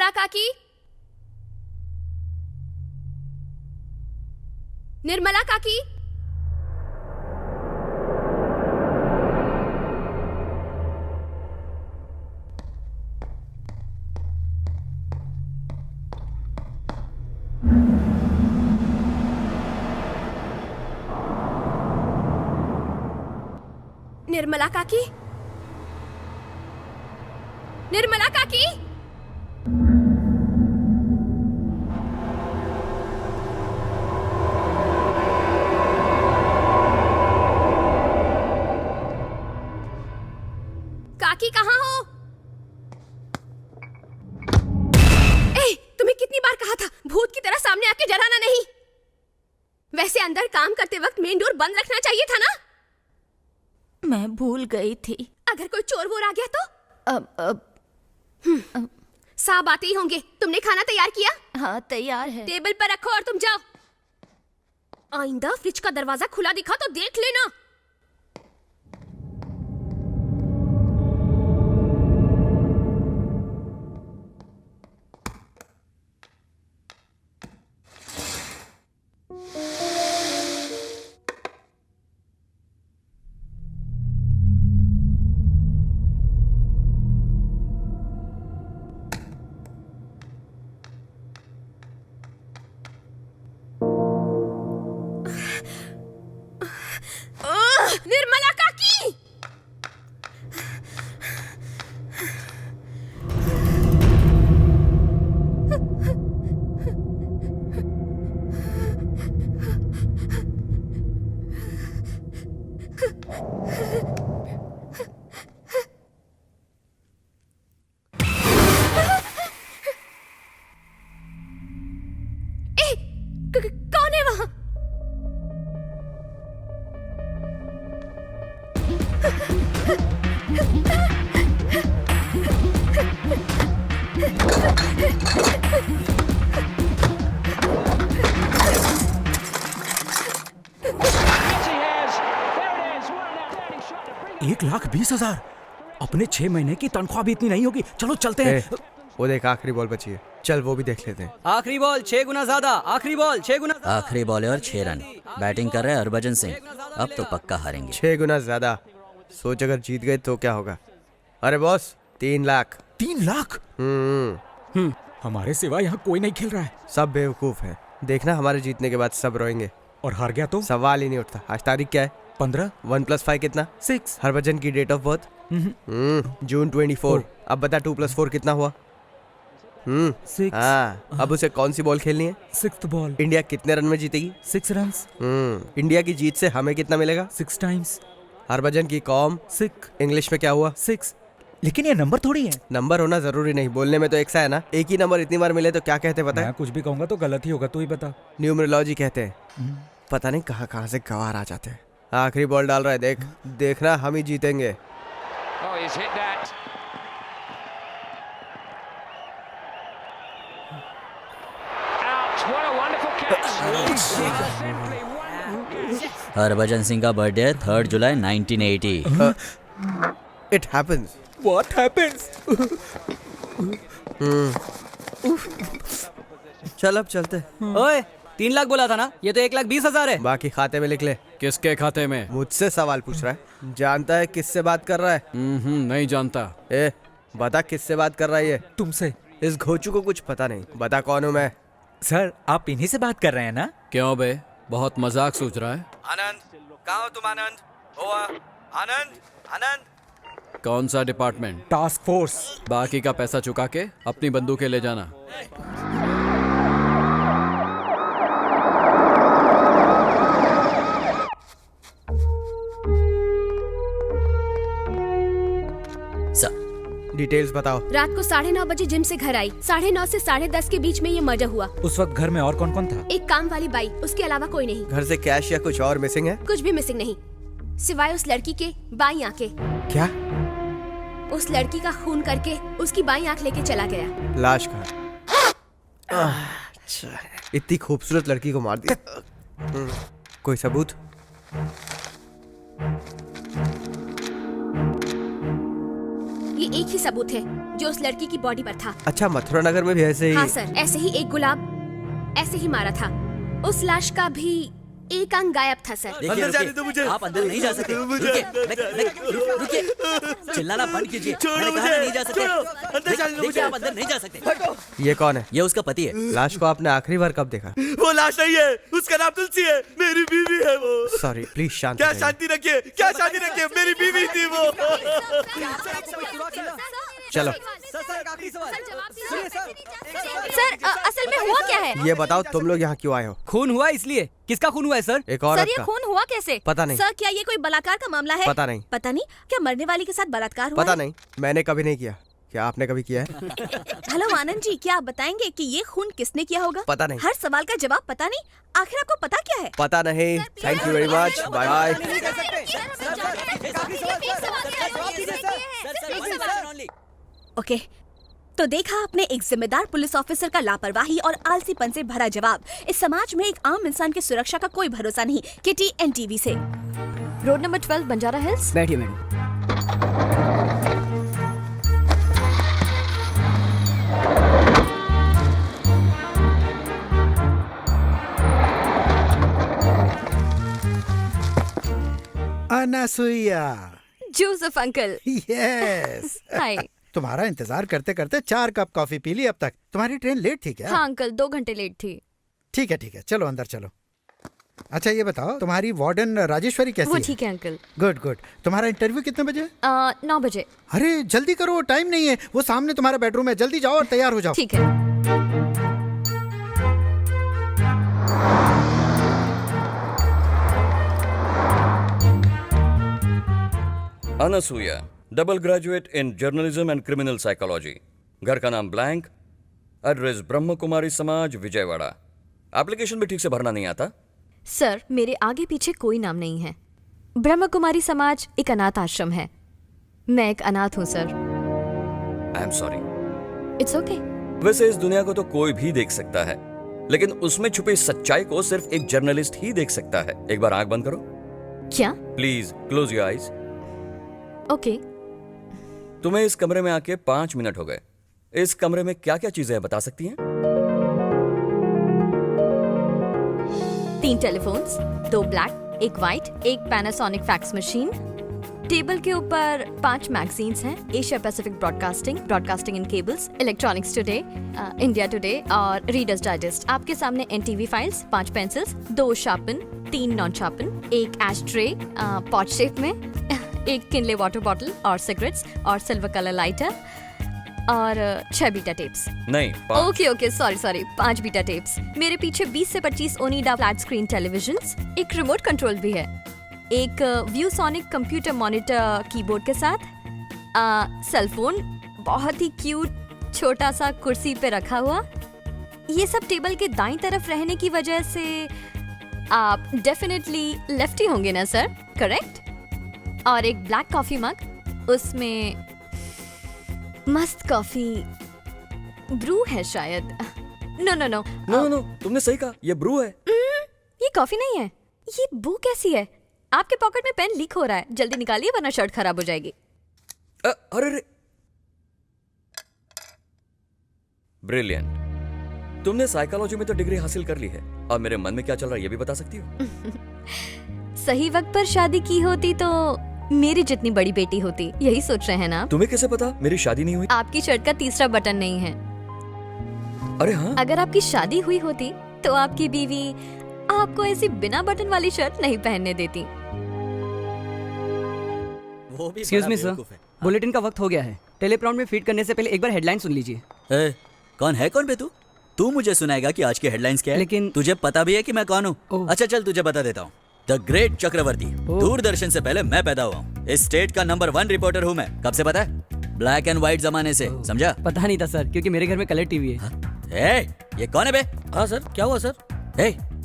निर्मला काकी, निर्मला काकी, निर्मला काकी, निर्मला काकी। काकी कहाँ हो? ए, तुम्हें कितनी बार कहा था भूत की तरह सामने आके डराना नहीं। वैसे अंदर काम करते वक्त मेन डोर बंद रखना चाहिए था ना। मैं भूल गई थी। अगर कोई चोर वोर आ गया तो? साहब आते ही होंगे। तुमने खाना तैयार किया? हाँ तैयार है। टेबल पर रखो और तुम जाओ। आइंदा फ्रिज का दरवाजा खुला दिखा तो देख लेना। निर्मला काकी, कौन है वहां? एक लाख 20,000। अपने 6 महीने की तनख्वाह भी इतनी नहीं होगी। चलो चलते हैं। वो देख आखिरी बॉल बची है, चल वो भी देख लेते हैं। आखिरी बॉल 6 गुना ज्यादा। आखिरी बॉल 6 गुना। आखिरी बॉलर 6 रन। बैटिंग कर रहे हैं हरभजन सिंह। अब तो पक्का हारेंगे। 6 गुना ज्यादा। सोच अगर जीत गए तो क्या होगा। अरे बॉस 3 लाख। 3 लाख? हमारे सिवा यहाँ कोई नहीं खेल रहा है। सब बेवकूफ है। देखना हमारे जीतने के बाद सब रोएंगे। और हार गया तो? सवाल ही नहीं उठता। आज तारीख क्या है? 15। 1 + 5 कितना? 6। हरभजन की डेट ऑफ बर्थ? जून 24। अब बता 2 + 4 कितना हुआ? 6। हाँ, अब उसे कौन सी बॉल खेलनी है? 6th ball. इंडिया कितने रन में जीतेगी? 6 रन्स। इंडिया की जीत से हमें कितना मिलेगा? 6 टाइम्स। हरभजन की कॉम? 6। इंग्लिश में क्या हुआ? 6। लेकिन ये नंबर थोड़ी है। नंबर होना जरूरी नहीं, बोलने में तो एक सा है ना। एक ही नंबर इतनी बार मिले तो क्या कहते पता है? मैं कुछ भी कहूंगा तो गलत ही होगा, तू ही बता। न्यूमरोलॉजी कहते हैं। पता नहीं कहाँ कहाँ से गवार आ जाते हैं। आखिरी बॉल डाल रहा है, देखना हम ही जीतेंगे। हरभजन सिंह का बर्थडे है 3 जुलाई 1980। It happens. What happens? चल अब चलते। ओए 3 लाख बोला था ना, ये तो 1,20,000 है। बाकी खाते में लिख ले। किसके खाते में? मुझसे सवाल पूछ रहा है। जानता है किससे बात कर रहा है? नहीं जानता। ए बता किससे बात कर रहा है ये? तुमसे। इस घोचू को कुछ पता नहीं। बता कौन हूँ मैं? सर आप इन्हीं से बात कर रहे हैं ना? क्यों बे, बहुत मजाक सूझ रहा है? आनंद कहाँ हो तुम? आनंद आनंद आनंद। कौन सा डिपार्टमेंट? Task force. बाकी का पैसा चुका के अपनी बंदूकें ले जाना। डिटेल्स बताओ। रात को 9:30 बजे जिम से घर आई। 9:30 से 10:30 के बीच में ये मर्डर हुआ। उस वक्त घर में और कौन कौन था? एक काम वाली बाई, उसके अलावा कोई नहीं। घर से कैश या कुछ और मिसिंग है? कुछ भी मिसिंग नहीं, सिवाय उस लड़की के बाई आंखें। क्या? उस लड़की का खून करके उसकी बाई आंख लेके चला गया। लाश कहाँ? अच्छा, इतनी खूबसूरत लड़की को मार दिया। कोई सबूत? ये एक ही सबूत है जो उस लड़की की बॉडी पर था। अच्छा, मथुरा नगर में भी ऐसे ही? हाँ सर, ऐसे ही एक गुलाब ऐसे ही मारा था। उस लाश का भी एक अंग गायब था सर। अंदर जाने दो मुझे। आप अंदर नहीं जा सकते। रुकिए, चिल्लाना बंद कीजिए। मैंने कहा नहीं जा सकते। अंदर जाने दो मुझे। आप अंदर नहीं जा सकते। ये कौन है? ये उसका पति है। लाश को आपने आखिरी बार कब देखा? वो लाश नहीं है, उसका नाम तुलसी है, मेरी बीवी है वो। सॉरी, प्लीज शांत क्या रहिए। शांति रखिए, क्या शांति रखिए, मेरी बीवी थी वो। चलो सर असल में हुआ क्या है? ये बताओ, तुम लोग यहाँ क्यों आए हो? खून हुआ इसलिए। किसका खून हुआ है सर? एक सर औरत ये का। खून हुआ कैसे? पता नहीं। सर क्या ये कोई बलात्कार का मामला है? पता नहीं। पता नहीं? क्या मरने वाली के साथ बलात्कार हुआ पता है? नहीं, मैंने कभी नहीं किया। क्या आपने कभी किया है? हेलो आनंद जी, क्या आप बताएंगे कि ये खून किसने किया होगा? पता नहीं। हर सवाल का जवाब पता नहीं, आखिर आपको पता क्या है? पता नहीं। Thank you very much, bye bye. Okay, तो देखा आपने एक जिम्मेदार पुलिस ऑफिसर का लापरवाही और आलसीपन से भरा जवाब। इस समाज में एक आम इंसान की सुरक्षा का कोई भरोसा नहीं। किटी एनटीवी से। Road number 12 Banjara Hills. बैठिए madam. Anasuya. Joseph uncle. Yes. Hi. तुम्हारा इंतजार करते करते 4 कप कॉफी पी ली अब तक। तुम्हारी ट्रेन लेट थी क्या? हाँ अंकल, 2 घंटे लेट थी। ठीक है, चलो अंदर चलो। अच्छा ये बताओ, तुम्हारी वार्डन राजेश्वरी कैसी वो है? ठीक है अंकल। गुड। तुम्हारा इंटरव्यू कितने बजे? 9 बजे। अरे जल्दी करो, टाइम नहीं है। वो सामने तुम्हारा बेडरूम है, जल्दी जाओ और तैयार हो जाओ। ठीक है। Anasuya, double graduate in journalism and criminal psychology. घर का नाम ब्लैंक, एड्रेस ब्रह्म कुमारी समाज, विजयवाड़ा। एप्लीकेशन भी ठीक से भरना नहीं आता? सर मेरे आगे पीछे कोई नाम नहीं है। ब्रह्म कुमारी समाज एक अनाथ आश्रम है। मैं एक अनाथ हूँ sir. I am sorry. It's okay. वैसे इस दुनिया को तो कोई भी देख सकता है, लेकिन उसमें छुपी सच्चाई को सिर्फ एक जर्नलिस्ट ही देख सकता है। एक बार आंख बंद करो। क्या? Please close your eyes. Okay. तुम्हें इस कमरे में आके 5 मिनट हो गए। इस कमरे में क्या क्या चीजें हैं बता सकती हैं? 3 telephones, 2 black, 1 white, 1 Panasonic fax machine. Table के ऊपर 5 मैगजीन्स हैं। Asia Pacific broadcasting, broadcasting in cables, electronics today, India today और रीडर्स डाइजेस्ट। आपके सामने NTV files, 5 pencils, 2 sharpen, 3 non sharpen, 1 ashtray pot shape में, 1 किनले वाटर बॉटल और cigarettes और silver colour lighter और 6 बीटा टेप्स। नहीं, 5। Okay sorry 5 beta tapes. मेरे पीछे 20 से 25 ओनिडा फ्लैट स्क्रीन टेलीविजन्स, एक रिमोट कंट्रोल भी है, एक व्यूसोनिक कंप्यूटर मॉनिटर कीबोर्ड के साथ, सेल फोन बहुत ही क्यूट छोटा सा कुर्सी पे रखा हुआ। ये सब टेबल के दाईं तरफ रहने की वजह से आप डेफिनेटली लेफ्टी होंगे ना सर? करेक्ट। और एक ब्लैक कॉफी मग, उसमें मस्त कॉफी ब्रू है शायद। नो, तुमने सही कहा, ये ब्रू है। ये कॉफी नहीं है। ये बू कैसी है? आपके पॉकेट में पेन लीक हो रहा है, जल्दी निकालिए वरना शर्ट खराब हो जाएगी। अरे ब्रिलियंट। तुमने साइकोलॉजी में तो डिग्री हासिल कर ली है, और मेरे मन में क्या चल रहा है ये भी बता सकती हो? सही वक्त पर शादी की होती तो मेरी जितनी बड़ी बेटी होती। यही सोच रहे हैं ना? तुम्हें कैसे पता मेरी शादी नहीं हुई? आपकी शर्ट का तीसरा बटन नहीं है। अरे हाँ, अगर आपकी शादी हुई होती तो आपकी बीवी आपको ऐसी बिना बटन वाली शर्ट नहीं पहनने देती। एक्सक्यूज मी सर, बुलेटिन का वक्त हो गया है। टेलीप्रॉम्प्ट में फीड करने से पहले एक बार हेडलाइन सुन लीजिए। कौन बे तू? तू मुझे सुनाएगा कि आज की हेडलाइंस क्या है? लेकिन तुझे पता भी है कि मैं कौन हूँ? अच्छा चल तुझे बता देता हूँ। द ग्रेट चक्रवर्ती, दूरदर्शन से पहले मैं पैदा हुआ हूँ। इस स्टेट का नंबर 1 रिपोर्टर हूँ मैं। कब से पता है? ब्लैक एंड व्हाइट जमाने से, समझा? पता नहीं था सर, क्योंकि मेरे घर में कलर टीवी है। ये कौन है बे? हाँ सर, क्या हुआ सर?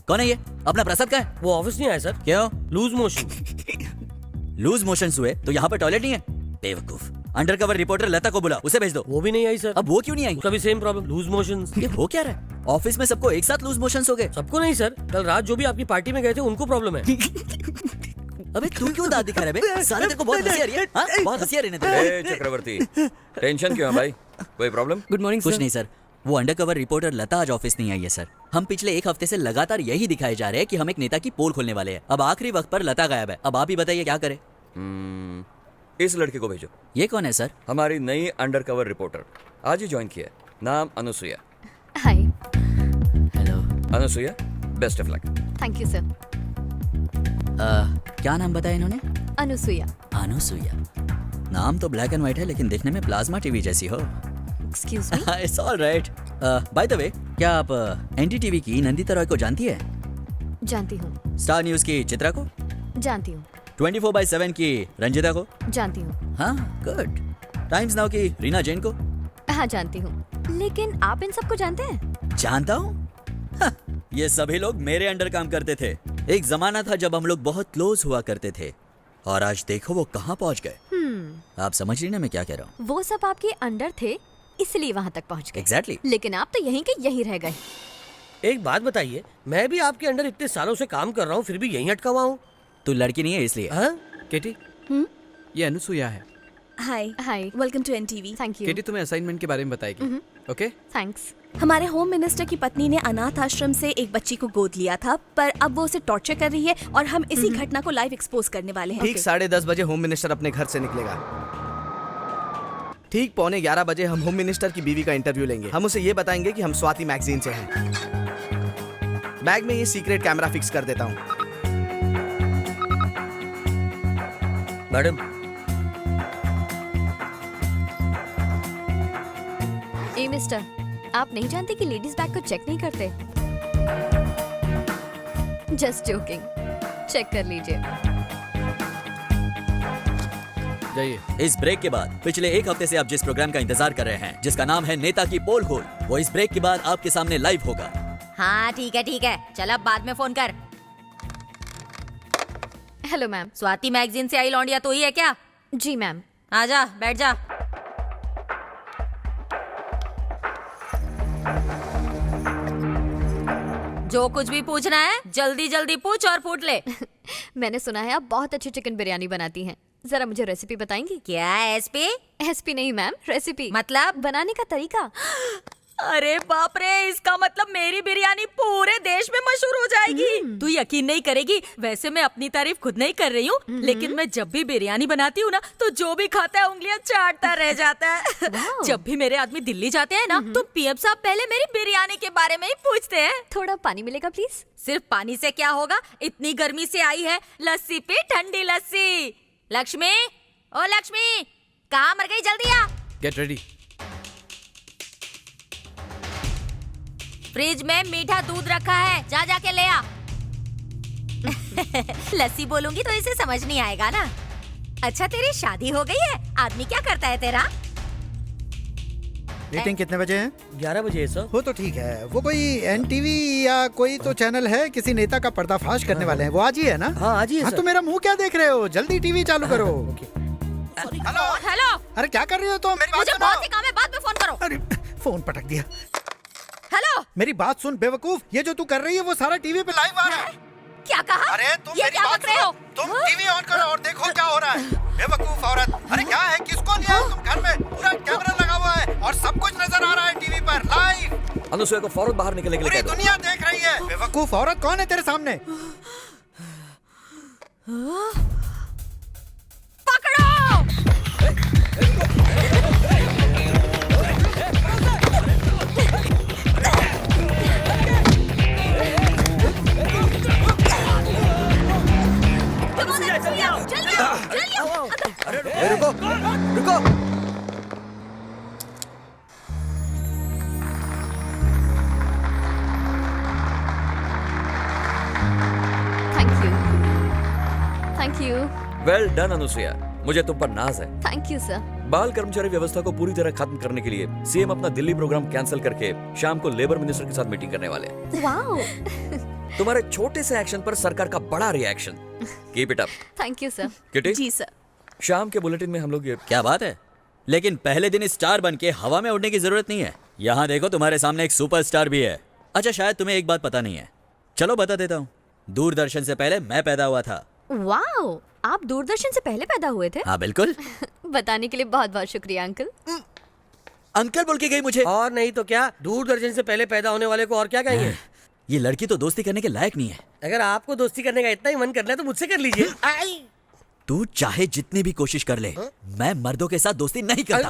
कौन है ये? अपना प्रसाद का है? वो ऑफिस नहीं आया सर। क्यों? Loose motion. लूज मोशन हुए तो यहाँ पे टॉयलेट नहीं है? बेवकूफ। अंडरकवर रिपोर्टर लता को बुला, उसे भेज दो। वो भी नहीं आई सर। अब वो क्यों नहीं आई? उसका भी सेम प्रॉब्लम, लूज मोशंस। ये हो क्या रहा है? ऑफिस में सबको एक साथ लूज मोशंस हो गए? सबको नहीं सर, कल रात जो भी आपकी पार्टी में गए थे उनको प्रॉब्लम है। अबे तू क्यों दांत दिखा रहा है बे? साले तेरे को बहुत हंसी आ रही है? हाँ? बहुत हंसी आ रही है ना तेरे को? ए चक्रवर्ती, टेंशन क्यों है भाई? कोई प्रॉब्लम? गुड मॉर्निंग कुछ सर। नहीं सर, वो अंडरकवर रिपोर्टर लता आज ऑफिस नहीं आई है सर। हम पिछले 1 हफ्ते से लगातार यही दिखाए जा रहे हैं कि हम एक नेता की पोल खोलने वाले हैं। अब आखिरी वक्त पर लता गायब है। अब आप ही बताइए क्या करें? इस लड़के को भेजो। ये कौन है सर? हमारी नई अंडरकवर रिपोर्टर, आज ही ज्वाइन किया है। नाम Anusuya. Hi. Hello. Anusuya, best of luck. Thank you sir. क्या नाम बताया इन्होंने? अनुसुया। अनुसुया। नाम तो ब्लैक एंड व्हाइट है लेकिन देखने में प्लाज्मा टीवी जैसी हो। Excuse me. It's all right. By the way, क्या आप एनडीटीवी की नंदिता रॉय को जानती है? जानती हूँ। स्टार न्यूज की चित्रा को? जानती हूँ। 24/7 की रंजिता को? जानती हूँ। हाँ, गुड। टाइम्स नाउ की रीना जैन को? हाँ जानती हूँ। लेकिन आप इन सबको जानते हैं? जानता हूँ? ये सभी लोग मेरे अंडर काम करते थे। एक जमाना था जब हम लोग बहुत क्लोज हुआ करते थे, और आज देखो वो कहाँ पहुँच गए। आप समझ रही ना मैं क्या कह रहा हूँ? वो सब आपके अंडर थे इसलिए वहाँ तक पहुँच गए। एग्जैक्टली। लेकिन आप तो यहीं के यहीं रह गए। एक बात बताइए, मैं भी आपके अंडर इतने सालों से काम कर रहा हूँ, फिर भी यहीं अटका हुआ हूँ। तू लड़की नहीं है इसलिए। हाँ? केटी, ये अनुसुया है। Hi hi. Welcome to NTV. Thank you. Katie तुम्हें असाइनमेंट के बारे में बताएगी। ओके? थैंक्स। हमारे होम मिनिस्टर की पत्नी ने अनाथ आश्रम से एक बच्ची को गोद लिया था, पर अब वो उसे टॉर्चर कर रही है और हम इसी घटना को लाइव एक्सपोज करने वाले हैं। ठीक 10:30 बजे होम मिनिस्टर अपने घर से निकलेगा। ठीक 11:15 बजे हम होम मिनिस्टर की बीवी का इंटरव्यू लेंगे। हम उसे ये बताएंगे कि हम स्वाति मैगजीन से हैं। बैग में ये सीक्रेट कैमरा फिक्स कर देता हूँ। मैडम, ए मिस्टर, आप नहीं जानते कि लेडीज बैग को चेक नहीं करते? Just joking. चेक कर लीजिए। जाइए। इस ब्रेक के बाद पिछले 1 हफ्ते से आप जिस प्रोग्राम का इंतजार कर रहे हैं, जिसका नाम है नेता की पोल खोल, वो इस ब्रेक के बाद आपके सामने लाइव होगा। हाँ ठीक है, चल अब बाद में फोन कर। Hello ma'am. स्वाति मैगजीन से आई लौंडिया तो ही है क्या? जी मैम। आजा, बैठ जा। जो कुछ भी पूछना है जल्दी जल्दी पूछ और फूट ले। मैंने सुना है आप बहुत अच्छी चिकन बिरयानी बनाती हैं। जरा मुझे रेसिपी बताएंगी? क्या एसपी? एसपी नहीं मैम, रेसिपी। मतलब बनाने का तरीका। अरे बाप रे, इसका मतलब मेरी बिरयानी पूरे देश में मशहूर हो जाएगी। तू यकीन नहीं करेगी, वैसे मैं अपनी तारीफ खुद नहीं कर रही हूँ, लेकिन मैं जब भी बिरयानी बनाती हूँ ना, तो जो भी खाता है उंगलियां चाटता रह जाता है। जब भी मेरे आदमी दिल्ली जाते हैं ना, तो पीएम साहब पहले मेरी बिरयानी के बारे में ही पूछते हैं। थोड़ा पानी मिलेगा प्लीज? सिर्फ पानी से क्या होगा, इतनी गर्मी से आई है, लस्सी पी, ठंडी लस्सी। लक्ष्मी, ओ लक्ष्मी, कहाँ मर गई? जल्दी आ। Get ready. फ्रिज में मीठा दूध रखा है, जा जाके ले आ। लस्सी बोलूंगी तो इसे समझ नहीं आएगा ना। अच्छा तेरी शादी हो गई है? आदमी क्या करता है तेरा? मीटिंग कितने बजे है? 11 बजे सर। वो तो ठीक है। वो कोई एनटीवी या कोई तो चैनल है, किसी नेता का पर्दाफाश करने वाले हैं। वो आज ही है ना? हाँ आज ही है हाँ सर। तो मेरा मुंह क्या देख रहे हो? जल्दी टीवी चालू करो। हेलो हेलो, अरे क्या कर रही हो तुम? मेरी बात मुझे सुनो। बहुत ही काम है, बाद में फोन करो। अरे फोन पटक दिया। हेलो, मेरी बात सुन बेवकूफ, ये जो तू कर रही है वो सारा टीवी पे लाइव आ रहा है। क्या कहा? अरे तुम ये मेरी क्या बात बक रहे सुनो। हो? तुम टीवी ऑन करो और देखो क्या हो रहा है। बेवकूफ औरत, अरे क्या है, किसको लिया है तुम घर में? पूरा कैमरा लगा हुआ है और सब कुछ नजर आ रहा है टीवी पर लाइव। अनुसुया को फौरन बाहर निकलने के लिए पूरी कह दो। दुनिया देख रही है। बेवकूफ औरत, कौन है तेरे सामने? पकड़ो। रुको रुको। Thank you. Thank you. Well done Anusuya, मुझे तुम पर नाज है। Thank you sir. बाल कर्मचारी व्यवस्था को पूरी तरह खत्म करने के लिए सीएम अपना दिल्ली प्रोग्राम कैंसिल करके शाम को लेबर मिनिस्टर के साथ मीटिंग करने वाले हैं। वाओ। तुम्हारे छोटे से एक्शन पर सरकार का बड़ा reaction. Keep it up. Thank you sir. किटी, जी सर। शाम के बुलेटिन में हम लोग ये क्या बात है, लेकिन पहले दिन स्टार बन के हवा में उड़ने की जरूरत नहीं है। यहाँ देखो तुम्हारे सामने एक सुपरस्टार भी है। अच्छा शायद तुम्हें एक बात पता नहीं है, चलो बता देता हूँ। दूरदर्शन से पहले मैं पैदा हुआ था वाओ, आप दूरदर्शन से पहले पैदा हुए थे? हाँ बिल्कुल। बताने के लिए बहुत बहुत शुक्रिया अंकल। अंकल बोल के गई मुझे। और नहीं तो क्या, दूरदर्शन से पहले पैदा होने वाले को और क्या कहेंगे। ये लड़की तो दोस्ती करने के लायक नहीं है। अगर आपको दोस्ती करने का इतना ही मन करना है तो मुझसे कर लीजिए। तू चाहे जितनी भी कोशिश कर ले, मैं मर्दों के साथ दोस्ती नहीं करता।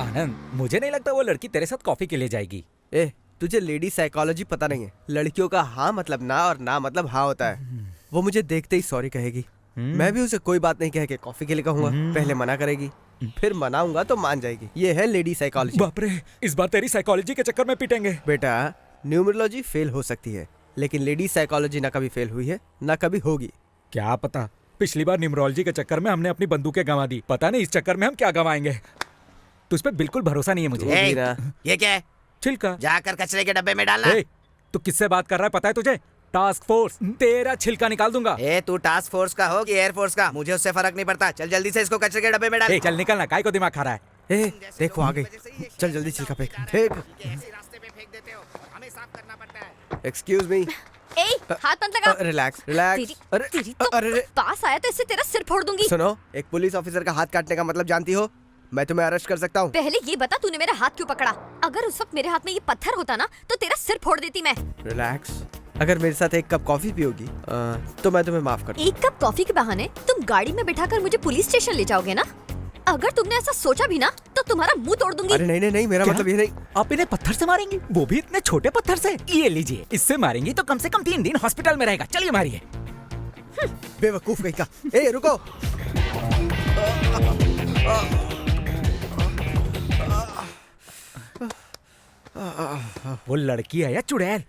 आनंद, मुझे नहीं लगता वो लड़की तेरे साथ कॉफी के लिए जाएगी। ए, तुझे लेडी साइकोलॉजी पता नहीं है। लड़कियों का हाँ मतलब ना और ना मतलब हाँ होता है। वो मुझे देखते ही सॉरी कहेगी, मैं भी उसे कोई बात नहीं कह के कॉफी के लिए कहूंगा। पहले मना करेगी, फिर मनाऊंगा तो मान जाएगी। ये है लेडी साइकोलॉजी। बाप रे, इस बार तेरी साइकोलॉजी के चक्कर में पिटेंगे। बेटा, न्यूमरोलॉजी फेल हो सकती है, लेकिन लेडी साइकोलॉजी ना कभी फेल हुई है ना कभी होगी। क्या पता, पिछली बार न्यूमरोलॉजी के चक्कर में हमने अपनी बंदूकें गंवा दी, पता नहीं इस चक्कर में हम क्या गंवाएंगे। तुझ पे बिल्कुल भरोसा नहीं है मुझे। ये क्या है? छिलका। जाकर कचरे के डब्बे में डालना। तू किससे बात कर रहा है पता है तुझे? टास्क फोर्स, तेरा छिलका निकाल दूंगा। तू टास्क फोर्स का हो कि एयरफोर्स का, मुझे उससे फर्क नहीं पड़ता। चल जल्दी से इसको कचरे के डब्बे में डाल। चल निकलना, काय को दिमाग खा रहा है। देखो आ गई, चल जल्दी छिलका फेंक। रास्ते पे फेंक देते हो, हमें साफ करना पड़ता है। Excuse me. हाथ मत लगा। Relax relax. तेरी तो पास आया तो इससे तेरा सिर फोड़ दूंगी। सुनो, एक पुलिस ऑफिसर का हाथ काटने का मतलब जानती हो? मैं तुम्हें अरेस्ट कर सकता हूँ। पहले ये बता, तूने मेरा हाथ क्यों पकड़ा? अगर उस वक्त मेरे हाथ में ये पत्थर होता ना तो तेरा सिर फोड़ देती मैं। रिलैक्स। अगर मेरे साथ एक कप कॉफी पियोगी तो मैं तुम्हें माफ कर दूंगा। एक कप कॉफी के बहाने तुम गाड़ी में बिठाकर मुझे पुलिस स्टेशन ले जाओगे ना? अगर तुमने ऐसा सोचा भी ना तो तुम्हारा मुंह तोड़ दूंगी। अरे नहीं नहीं नहीं, मेरा मतलब ये नहीं। आप इन्हें पत्थर से मारेंगी, वो भी इतने छोटे पत्थर से? ये लीजिए, इससे मारेंगी तो कम से कम 3 दिन हॉस्पिटल में रहेगा। चलिए मारिए। बेवकूफ कहीं का। ए रुको। वो लड़की है या चुड़ैल?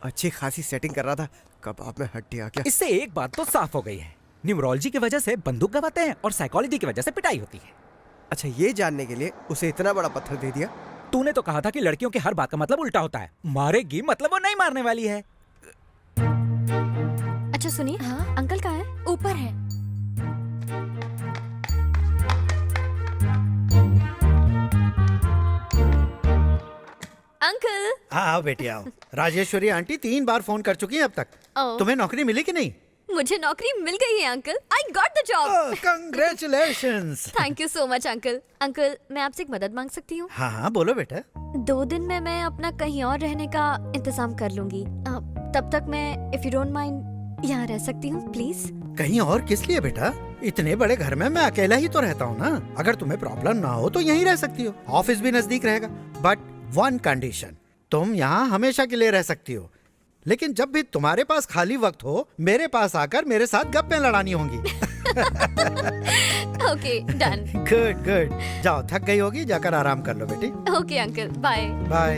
अच्छी खासी सेटिंग कर रहा था, कबाब में हड्डी आ गया। इससे एक बात तो साफ हो गई है, न्यूमरोलॉजी की वजह से बंदूक गवाते हैं और साइकोलॉजी की वजह से पिटाई होती है। अच्छा, ये जानने के लिए उसे इतना बड़ा पत्थर दे दिया? तूने तो कहा था कि लड़कियों की हर बात का मतलब उल्टा होता है। मारेगी मतलब वो नहीं मारने वाली है। अच्छा सुनिए, हाँ? अंकल कहाँ है? ऊपर है। अंकल। हाँ आओ बेटी आओ। राजेश्वरी आंटी 3 बार फोन कर चुकी हैं अब तक। तुम्हें नौकरी मिली कि नहीं? मुझे नौकरी मिल गई है uncle. I got the job. Congratulations. Thank you so much uncle. Uncle, मैं आपसे एक मदद मांग सकती हूँ? हाँ हाँ बोलो बेटा। 2 दिन में मैं अपना कहीं और रहने का इंतजाम कर लूंगी। तब तक मैं इफ यू डोंट माइंड यहाँ रह सकती हूँ प्लीज? कहीं और किस लिए बेटा? इतने बड़े घर में मैं अकेला ही तो रहता हूँ ना। अगर तुम्हें प्रॉब्लम ना हो तो यहीं रह सकती हो, ऑफिस भी नजदीक रहेगा। बट 1 कंडीशन, तुम यहाँ हमेशा के लिए रह सकती हो, लेकिन जब भी तुम्हारे पास खाली वक्त हो मेरे पास आकर मेरे साथ गप्पे लड़ानी होंगी। Okay done. Good good. जाओ, थक गई होगी, जाकर आराम कर लो बेटी। Okay uncle, bye bye.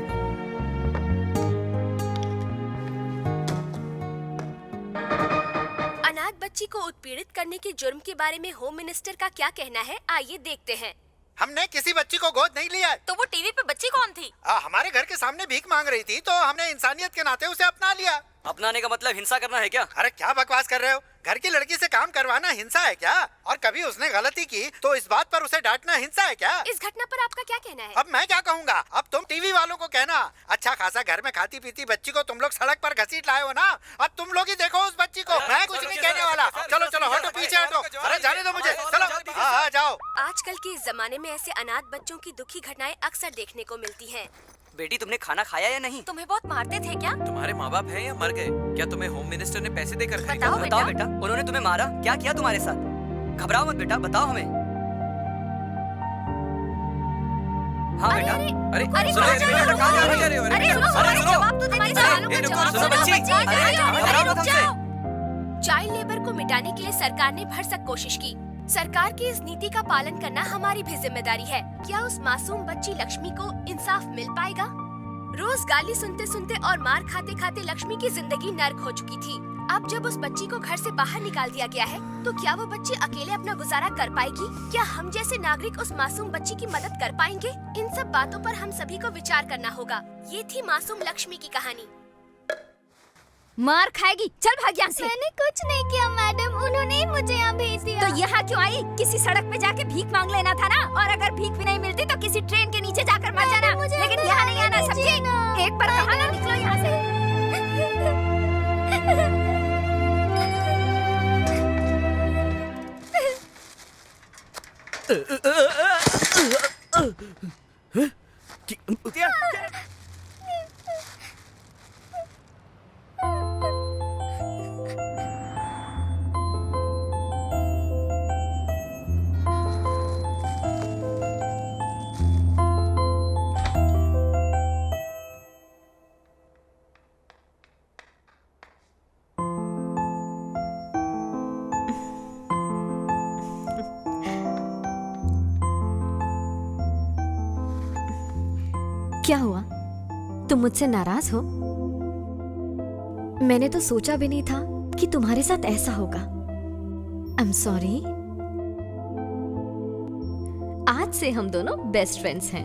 अनाथ बच्ची को उत्पीड़ित करने के जुर्म के बारे में होम मिनिस्टर का क्या कहना है, आइए देखते हैं। हमने किसी बच्ची को गोद नहीं लिया। तो वो टीवी पे बच्ची कौन थी? हमारे घर के सामने भीख मांग रही थी तो हमने इंसानियत के नाते उसे अपना लिया। अपनाने का मतलब हिंसा करना है क्या? अरे क्या बकवास कर रहे हो? घर की लड़की से काम करवाना हिंसा है क्या? और कभी उसने गलती की तो इस बात पर उसे डांटना हिंसा है क्या? इस घटना पर आपका क्या कहना है? अब मैं क्या कहूँगा? अब तुम टीवी वालों को कहना। अच्छा खासा घर में खाती पीती बच्ची को तुम लोग सड़क पर घसीट लाए हो ना, अब तुम लोग ही देखो उस बच्ची को। मैं कुछ नहीं कहने वाला। चलो चलो हटो, पीछे हटो। अरे जाने दो मुझे, चलो। हाँ जाओ। आजकल के इस जमाने में ऐसे अनाथ बच्चों की दुखी घटनाएं अक्सर देखने को मिलती हैं। बेटी, तुमने खाना खाया या नहीं? तुम्हें बहुत मारते थे क्या? तुम्हारे माँ बाप हैं या मर गए? क्या तुम्हें होम मिनिस्टर ने पैसे देकर खरीदा? बताओ बेटा, उन्होंने तुम्हें मारा? क्या किया तुम्हारे साथ? घबराओ मत बेटा, बताओ हमें। हाँ बेटा। अरे सुनो, कहाँ जा रहे हो? अरे जवाब तो तुम्हारे सवालों का जवाब सुनो बच्ची, घबराओ मत हमसे। चाइल्ड लेबर को मिटाने के लिए सरकार ने भरसक कोशिश की। सरकार की इस नीति का पालन करना हमारी भी जिम्मेदारी है। क्या उस मासूम बच्ची लक्ष्मी को इंसाफ मिल पाएगा? रोज गाली सुनते सुनते और मार खाते खाते लक्ष्मी की जिंदगी नर्क हो चुकी थी। अब जब उस बच्ची को घर से बाहर निकाल दिया गया है, तो क्या वो बच्ची अकेले अपना गुजारा कर पाएगी? क्या हम जैसे नागरिक उस मासूम बच्ची की मदद कर पाएंगे? इन सब बातों पर हम सभी को विचार करना होगा। ये थी मासूम लक्ष्मी की कहानी। मार खाएगी, चल भाग यहाँ से। मैंने कुछ नहीं किया मैडम, उन्होंने ही मुझे यहाँ भेज दिया। तो यहाँ क्यों आई? किसी सड़क पे जाके भीख मांग लेना था ना, और अगर भीख भी नहीं मिलती तो किसी ट्रेन के नीचे जाकर मर जाना, लेकिन यहाँ नहीं आना, समझी? एक बार कहा ना, निकलो यहाँ से। क्या हुआ? तुम मुझसे नाराज हो? मैंने तो सोचा भी नहीं था कि तुम्हारे साथ ऐसा होगा। I'm sorry। आज से हम दोनों बेस्ट फ्रेंड्स हैं।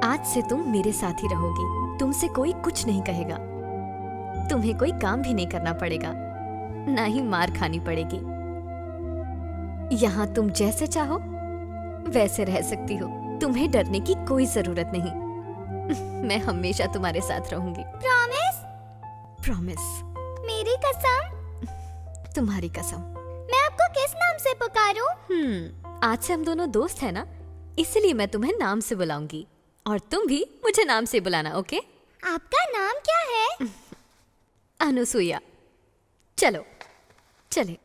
आज से तुम मेरे साथ ही रहोगी। तुमसे कोई कुछ नहीं कहेगा। तुम्हें कोई काम भी नहीं करना पड़ेगा, ना ही मार खानी पड़ेगी। यहाँ तुम जैसे चाहो वैसे रह सकती हो। तुम्हें डरने की कोई जरूरत नहीं। मैं हमेशा तुम्हारे साथ रहूंगी। प्रॉमिस? प्रॉमिस। मेरी कसम? तुम्हारी कसम। मैं आपको किस नाम से पुकारूं? आज से हम दोनों दोस्त हैं ना, इसलिए मैं तुम्हें नाम से बुलाऊंगी और तुम भी मुझे नाम से बुलाना, ओके? आपका नाम क्या है? अनुसुईया। चलो चले।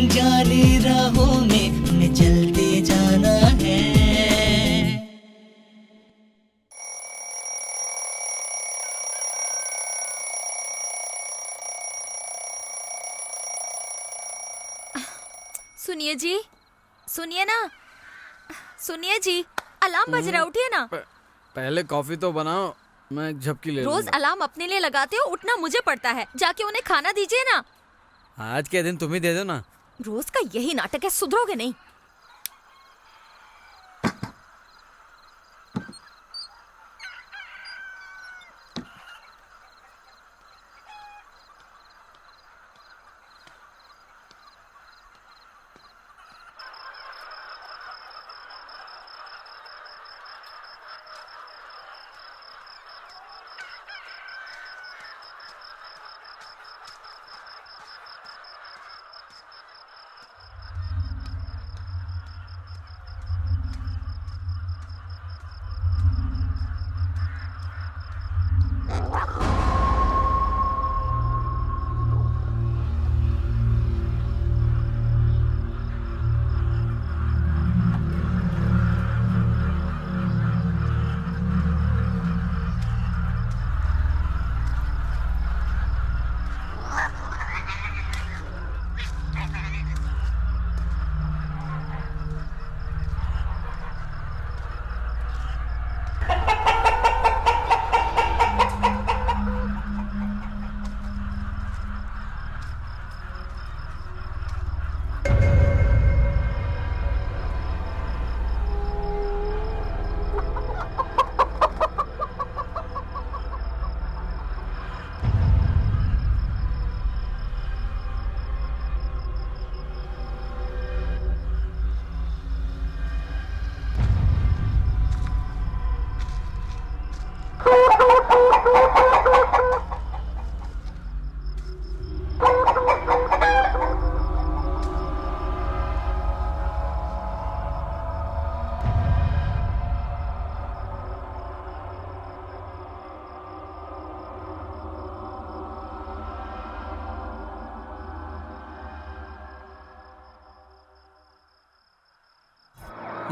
अनजानी राहों में हमें चलते जाना है। सुनिए जी, सुनिए ना, सुनिए जी, अलार्म बज रहा है, उठिए ना। पहले कॉफी तो बनाओ, मैं एक झपकी ले रोज लूंगा। अलार्म अपने लिए लगाते हो, उठना मुझे पड़ता है। जाके उन्हें खाना दीजिए ना। आज के दिन तुम ही दे दो ना। रोज का यही नाटक है, सुधरोगे नहीं।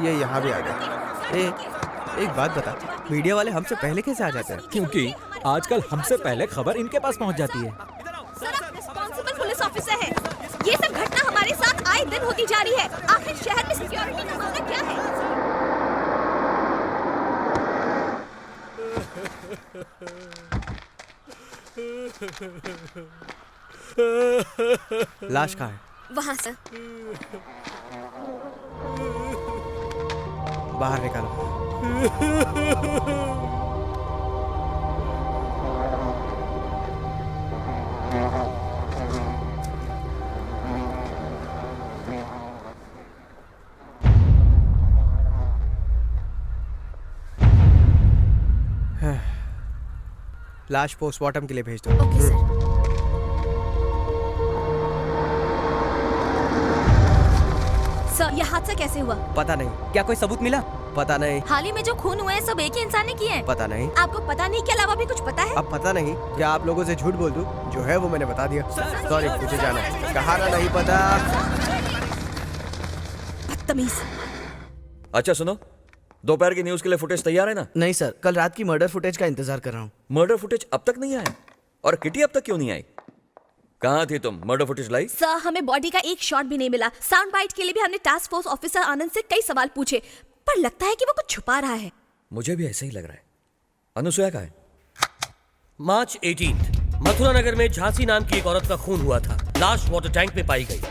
ये यहाँ भी आ गया। एक बात बता, मीडिया वाले हमसे पहले कैसे आ जाते हैं? क्योंकि आजकल हमसे पहले खबर इनके पास पहुंच जाती है। सर, आप रिस्पॉन्सिबल पुलिस ऑफिसर हैं। ये सब घटना हमारे साथ आए दिन होती जा रही है। आखिर शहर में सिक्योरिटी का मामला क्या है? लाश कहाँ है? वहाँ सर। बाहर निकालो। लाश पोस्टमार्टम के लिए भेज दो। Okay sir. सर, यह हादसा कैसे हुआ? पता नहीं। क्या कोई सबूत मिला? पता नहीं। हाल ही में जो खून हुए हैं सब एक ही इंसान ने किए हैं। पता नहीं। आपको पता नहीं के अलावा भी कुछ पता है? अब पता नहीं, क्या आप लोगों से झूठ बोल दूं? जो है वो मैंने बता दिया। सॉरी, मुझे जाना है। कहा ना नहीं पता। बदतमीज। अच्छा सुनो, दोपहर की न्यूज के लिए फुटेज तैयार है ना? नहीं सर, कल रात की मर्डर फुटेज का इंतजार कर रहा हूँ। मर्डर फुटेज अब तक नहीं आया? और किटी अब तक क्यों नहीं आई? कहाँ थी तुम? मर्डर फुटेज लाई? सर, हमें बॉडी का एक शॉट भी नहीं मिला। साउंड बाइट के लिए भी हमने टास्क फोर्स ऑफिसर आनंद से कई सवाल पूछे, पर लगता है कि वो कुछ छुपा रहा है। मुझे भी ऐसा ही लग रहा है। अनुसुया कहाँ है? मार्च 18 मथुरा नगर में झांसी नाम की एक औरत का खून हुआ था। लाश वाटर टैंक में पाई गई।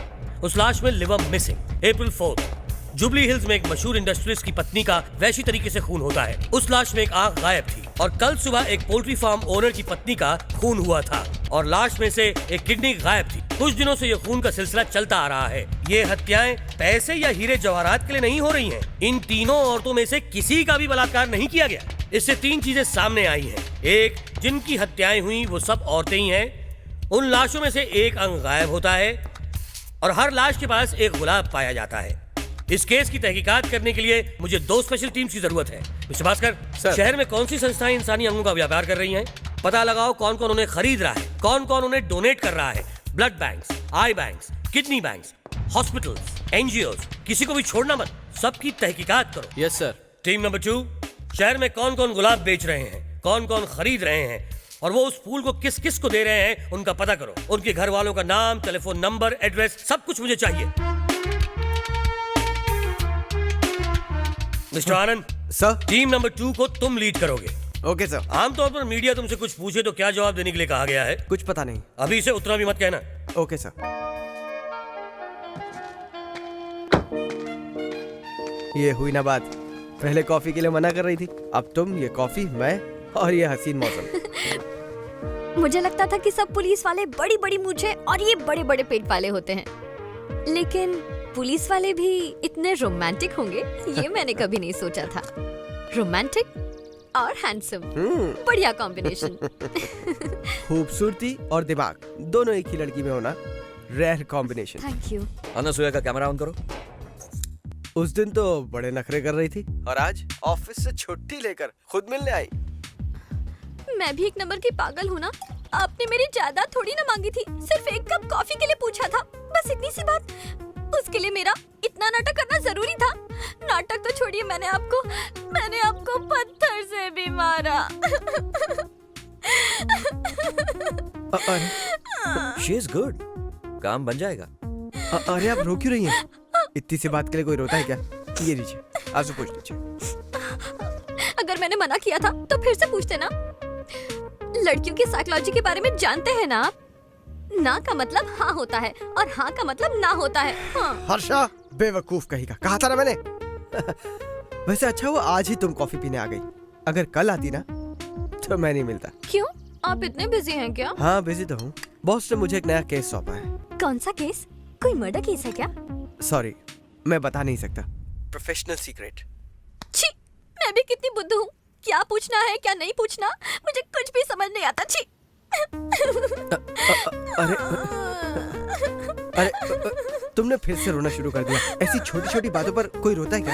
उस लाश में लिवर मिसिंग। अप्रैल 4 जुबली हिल्स में एक मशहूर इंडस्ट्रियलिस्ट की पत्नी का वैसी तरीके से खून होता है। उस लाश में एक आंख गायब थी। और कल सुबह एक पोल्ट्री फार्म ओनर की पत्नी का खून हुआ था और लाश में से एक किडनी गायब थी। कुछ दिनों से ये खून का सिलसिला चलता आ रहा है। ये हत्याएं पैसे या हीरे जवाहरात के लिए नहीं हो रही हैं। इन तीनों औरतों में से किसी का भी बलात्कार नहीं किया गया। इससे तीन चीजें सामने आई हैं। एक, जिनकी हत्याएं हुई वो सब औरतें ही हैं। उन लाशों में से एक अंग गायब होता है और हर लाश के पास एक गुलाब पाया जाता है। इस केस की तहकीकात करने के लिए मुझे 2 स्पेशल टीम्स की जरूरत है। मिस्टर भास्कर, शहर में कौन सी संस्थाएं इंसानी अंगों का व्यापार कर रही हैं? पता लगाओ कौन कौन उन्हें खरीद रहा है, कौन कौन उन्हें डोनेट कर रहा है। Blood banks, eye banks, kidney banks, hospitals, NGOs, किसी को भी छोड़ना मत, सबकी तहकीकात करो। Yes sir. टीम नंबर 2, शहर में कौन कौन गुलाब बेच रहे हैं, कौन कौन खरीद रहे हैं और वो उस फूल को किस किस को दे रहे हैं, उनका पता करो। उनके घर वालों का नाम, टेलीफोन नंबर, एड्रेस, सब कुछ मुझे चाहिए। मिस्टर आनंद सर, टीम नंबर 2 को तुम लीड करोगे। Okay sir. आमतौर पर मीडिया तुमसे कुछ पूछे तो क्या जवाब देने के लिए कहा गया है? कुछ पता नहीं। अभी इसे उतना भी मत कहना। Okay sir. ये हुई ना बात, पहले कॉफी के लिए मना कर रही थी, अब तुम, ये कॉफी, मैं और ये हसीन मौसम। मुझे लगता था कि सब पुलिस वाले बड़ी बड़ी मूछें और ये बड़े बड़े पेट वाले होते हैं, लेकिन पुलिस वाले भी इतने रोमांटिक होंगे ये मैंने कभी नहीं सोचा था। रोमांटिक और हैंडसम, बढ़िया कॉम्बिनेशन। खूबसूरती और दिमाग दोनों एक ही लड़की में होना rare combination. Thank you. Anasuya का कैमरा ऑन करो। उस दिन तो बड़े नखरे कर रही थी और आज ऑफिस से छुट्टी लेकर खुद मिलने आई। मैं भी एक नंबर की पागल हूँ ना। आपने मेरी जायदाद थोड़ी ना मांगी थी, सिर्फ एक कप कॉफी के लिए पूछा था, बस इतनी सी बात। उसके लिए मेरा इतना नाटक करना जरूरी था? नाटक तो छोड़िए, मैंने आपको पत्थर से भी मारा। शी इज गुड, काम बन जाएगा। अरे आप रो क्यों रही हैं? इतनी सी बात के लिए कोई रोता है क्या? ये लीजिए, आंसू पूछ लीजिए। अगर मैंने मना किया था तो फिर से पूछते ना। लड़कियों की साइकोलॉजी के बारे में जानते हैं ना आप? ना का मतलब हाँ होता है और हाँ का मतलब ना होता है। हाँ। हर्षा, बेवकूफ कहीं का, कहा था ना मैंने। वैसे अच्छा हुआ आज ही तुम कॉफी पीने आ गई, अगर कल आती ना तो मैं नहीं मिलता। क्यों, आप इतने बिजी हैं क्या? हाँ बिजी तो हूँ, बॉस ने मुझे एक नया केस सौंपा है। कौन सा केस? कोई मर्डर केस है क्या? सॉरी, मैं बता नहीं सकता, प्रोफेशनल सीक्रेट। छी, मैं भी कितनी बुद्धू हूँ, क्या पूछना है क्या नहीं पूछना मुझे कुछ भी समझ नहीं आता। छी। अरे तुमने फिर से रोना शुरू कर दिया। ऐसी छोटी छोटी बातों पर कोई रोता है क्या?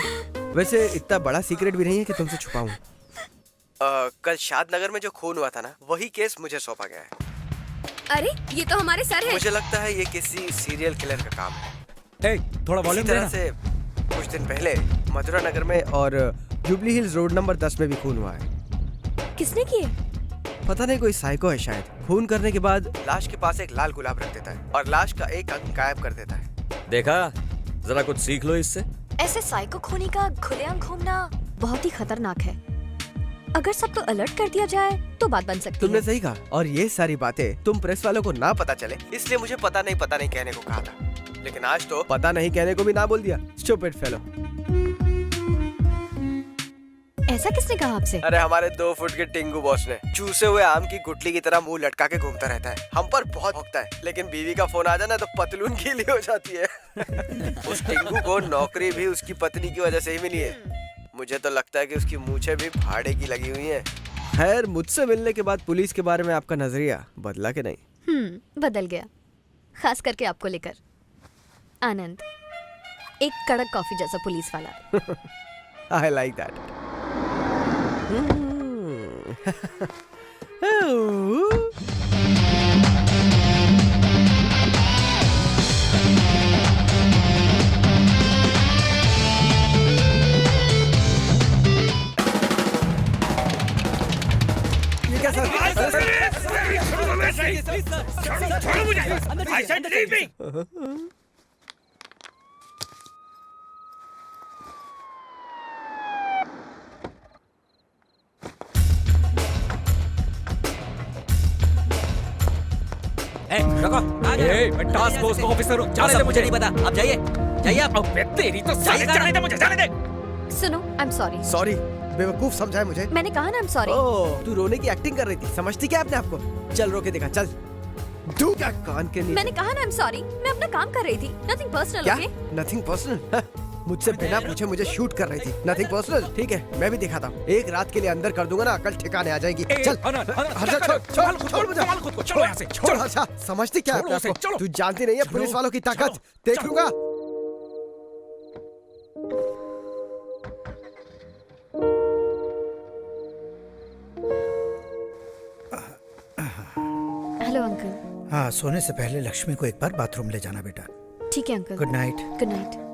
वैसे इतना बड़ा सीक्रेट भी नहीं है कि तुमसे छुपाऊं। कल शादनगर में जो खून हुआ था ना, वही केस मुझे सौंपा गया है। अरे ये तो हमारे सर है। मुझे लगता है ये किसी सीरियल किलर का काम है। थोड़ा इसी वॉल्यूम तरह देना। से कुछ दिन पहले मथुरा नगर में और जुबली हिल्स रोड नंबर 10 में भी खून हुआ है। किसने किए? पता नहीं, कोई साइको है शायद। खून करने के बाद लाश के पास एक लाल गुलाब रख देता है और लाश का एक अंग गायब कर देता है। देखा, जरा कुछ सीख लो इससे। ऐसे साइको खूनी का खुलेआम घूमना बहुत ही खतरनाक है। अगर सबको अलर्ट कर दिया जाए तो बात बन सकती तुमने है। सही कहा, और ये सारी बातें तुम प्रेस वालों को ना पता चले इसलिए मुझे पता नहीं कहने को कहा था, लेकिन आज तो पता नहीं कहने को भी ना बोल दिया। Stupid fellow. ऐसा किसने कहा आपसे? अरे हमारे 2 फुट के टिंगू बॉस ने। चूसे हुए आम की गुठली की तरह मुंह लटका के घूमता रहता है, हम पर बहुत भौंकता है, लेकिन बीवी का फोन आ जाए ना तो पतलून गीली हो जाती है। उस टिंगू को नौकरी भी उसकी पत्नी की वजह से ही मिली है। मुझे तो लगता है कि उसकी मूछें भी फाड़े की लगी हुई हैं। खैर, मुझसे मिलने के बाद पुलिस के बारे में आपका नजरिया बदला कि नहीं? बदल गया, खास करके आपको लेकर। आनंद एक कड़क कॉफी जैसा पुलिस वाला। I like that. मैं टास्क फोर्स का ऑफिसर हूँ, जाने दे मुझे। नहीं पता, आप जाइए जाइए आप। अबे तेरी तो साले, जाने दे मुझे, जाने दे। सुनो, आई एम सॉरी। सॉरी? बेवकूफ समझा है मुझे। मैंने कहा ना आई एम सॉरी। ओह, तू रोने की एक्टिंग कर रही थी, समझती क्या अपने आप को? चल रो के दिखा, चल। तू क्या कान के नीचे? मैंने कहा ना आई एम सॉरी, मैं अपना काम कर रही थी, नथिंग पर्सनल। क्या? ओके? Nothing personal? मुझसे बिना पूछे मुझे शूट कर रही थी, नथिंग पर्सनल। ठीक है, मैं भी दिखाता हूँ। एक रात के लिए अंदर कर दूंगा ना, अकल ठिकाने आ जाएगी। चल हर्षा, छोड़ मुझे, छोड़ यहाँ से, छोड़ हर्षा। समझती क्या है अपने आप को? तू जानती नहीं है पुलिस वालों की ताकत। देख लूंगा। Hello uncle. हाँ, सोने से पहले लक्ष्मी को एक बार बाथरूम ले जाना बेटा। ठीक है uncle. Good night. Good night.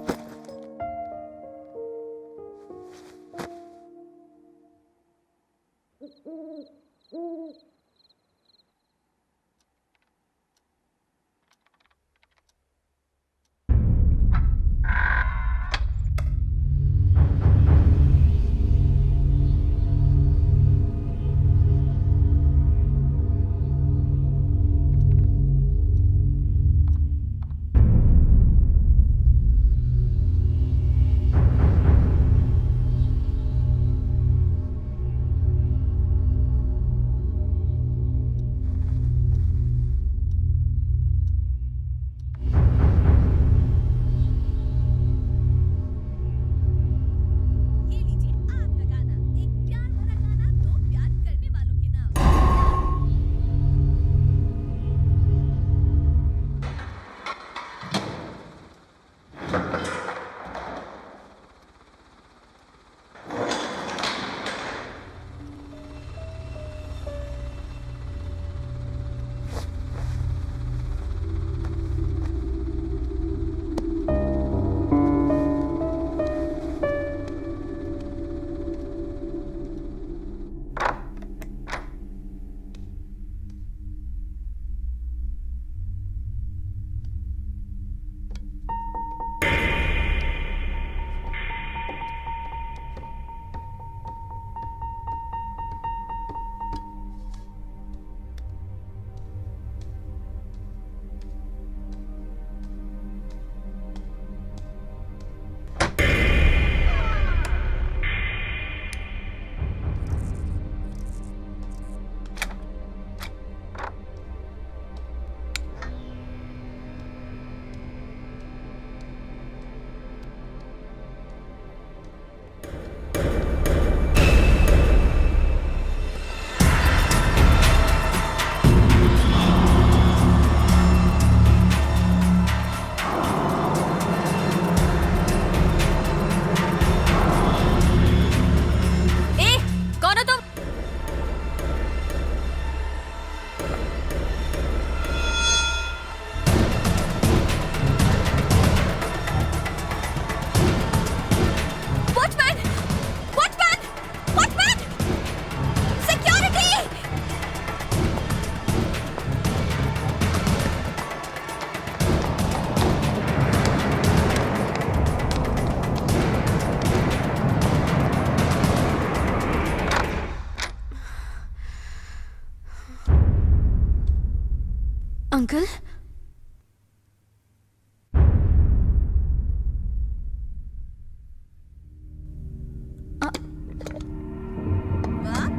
Uncle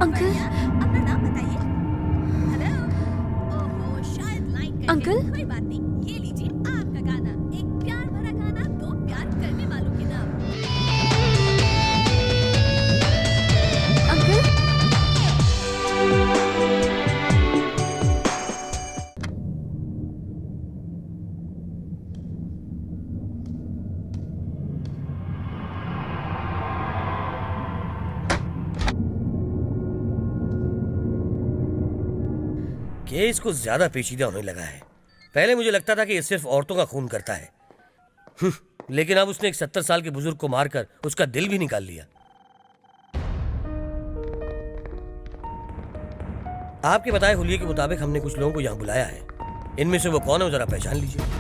uncle अपना नाम बताइए। हेलो। ओहो शायद लाइन कट अंकल? गई। कोई बात नहीं, ये लीजिए आपका गाना, एक प्यार भरा गाना, दो प्यार करने वालों के नाम। अंकल केस कुछ ज्यादा पेचीदा होने लगा है। पहले मुझे लगता था कि ये सिर्फ औरतों का खून करता है, लेकिन अब उसने एक 70 साल के बुजुर्ग को मारकर उसका दिल भी निकाल लिया। आपके बताए हुलिये के मुताबिक हमने कुछ लोगों को यहाँ बुलाया है। इनमें से वो कौन है, जरा पहचान लीजिए।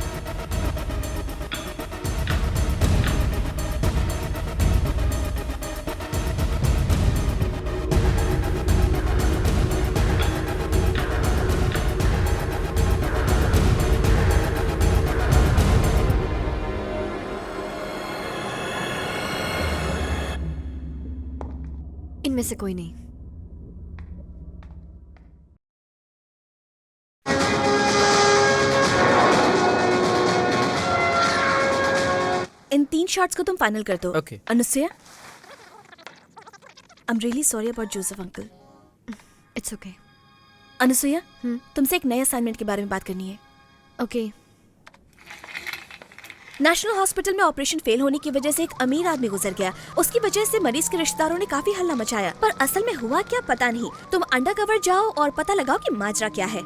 इनमें से कोई नहीं। इन 3 शॉट्स को तुम फाइनल कर दो। Okay. Anusuya, I am really sorry about Joseph uncle. It's okay. Anusuya, तुमसे एक नए असाइनमेंट के बारे में बात करनी है। ओके। नेशनल हॉस्पिटल में ऑपरेशन फेल होने की वजह से एक अमीर आदमी गुजर गया। उसकी वजह से मरीज के रिश्तेदारों ने काफी हल्ला मचाया, पर असल में हुआ क्या पता नहीं। तुम अंडरकवर जाओ और पता लगाओ कि माजरा क्या है।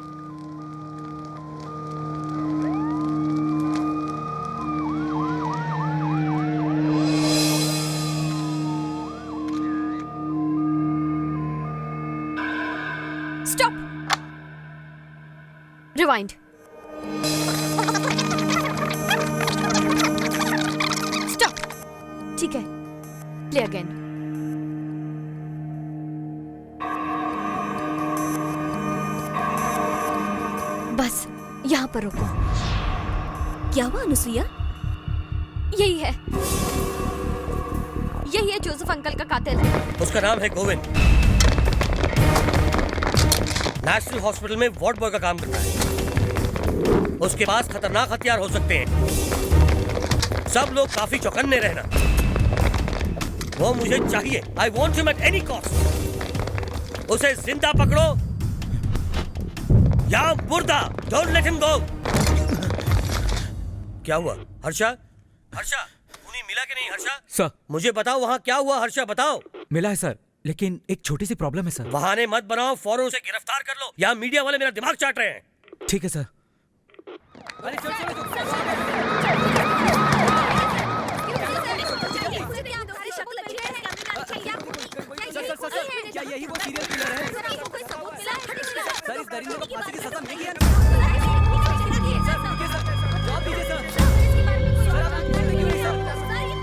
रिवाइंड। स्टॉप। ठीक है, प्ले अगेन। बस यहाँ पर रुको। क्या हुआ अनुसुईया? यही है, यही है जोसेफ अंकल का कातिल है। उसका नाम है गोविंद। नेशनल हॉस्पिटल में वार्ड बॉय का काम करता है। उसके पास खतरनाक हथियार हो सकते हैं। सब लोग काफी चौकन्ने रहना। वो मुझे चाहिए। I want him at any cost. उसे जिंदा पकड़ो या मुर्दा। Don't let him go. क्या हुआ हर्षा? हर्षा, उन्हें मिला कि नहीं? हर्षा सर, मुझे बताओ वहाँ क्या हुआ? हर्षा बताओ। मिला है सर, लेकिन एक छोटी सी प्रॉब्लम है सर। बहाने मत बनाओ, फौरन उसे गिरफ्तार कर लो या मीडिया वाले मेरा दिमाग चाट रहे हैं। ठीक है सर। क्या यही वो सीरियल किलर है? सर, इस दरिंदे को फांसी की सजा मिलेगी या नहीं? जवाब दीजिए सर। सर, आप क्यों नहीं सर?